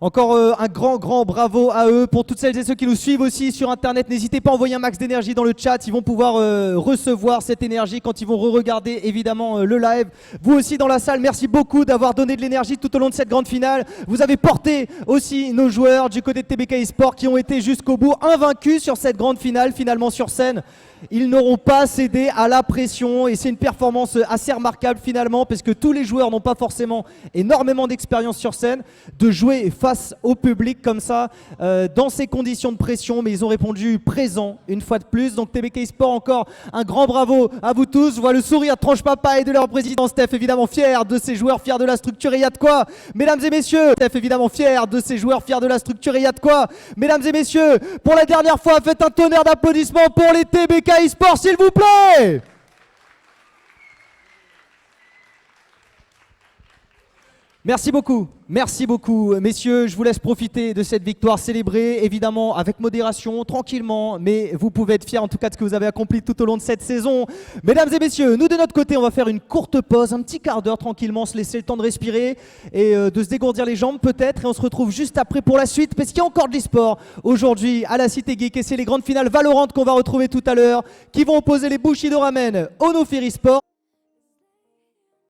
Encore un grand bravo à eux. Pour toutes celles et ceux qui nous suivent aussi sur internet, n'hésitez pas à envoyer un max d'énergie dans le chat, ils vont pouvoir recevoir cette énergie quand ils vont re-regarder évidemment le live. Vous aussi dans la salle, merci beaucoup d'avoir donné de l'énergie tout au long de cette grande finale. Vous avez porté aussi nos joueurs du côté de TBK eSport qui ont été jusqu'au bout invaincus sur cette grande finale, finalement sur scène. Ils n'auront pas cédé à la pression et c'est une performance assez remarquable finalement parce que tous les joueurs n'ont pas forcément énormément d'expérience sur scène. De jouer face au public comme ça, dans ces conditions de pression, mais ils ont répondu présent une fois de plus. Donc TBK eSport, encore un grand bravo à vous tous. Je vois le sourire tranche papaye de leur président Steph, évidemment fier de ses joueurs, fier de la structure et il y a de quoi. Mesdames et messieurs, Steph évidemment fier de ses joueurs, fier de la structure et il y a de quoi. Mesdames et messieurs, pour la dernière fois, faites un tonnerre d'applaudissements pour les TBK eSport, s'il vous plaît. Merci beaucoup messieurs, je vous laisse profiter de cette victoire célébrée, évidemment avec modération, tranquillement, mais vous pouvez être fiers en tout cas de ce que vous avez accompli tout au long de cette saison. Mesdames et messieurs, nous de notre côté, on va faire une courte pause, un petit quart d'heure tranquillement, se laisser le temps de respirer et de se dégourdir les jambes peut-être, et on se retrouve juste après pour la suite, parce qu'il y a encore de l'e-sport aujourd'hui à la Cité Geek, et c'est les grandes finales Valorant qu'on va retrouver tout à l'heure, qui vont opposer les Bushido Ramen au No Fear eSport.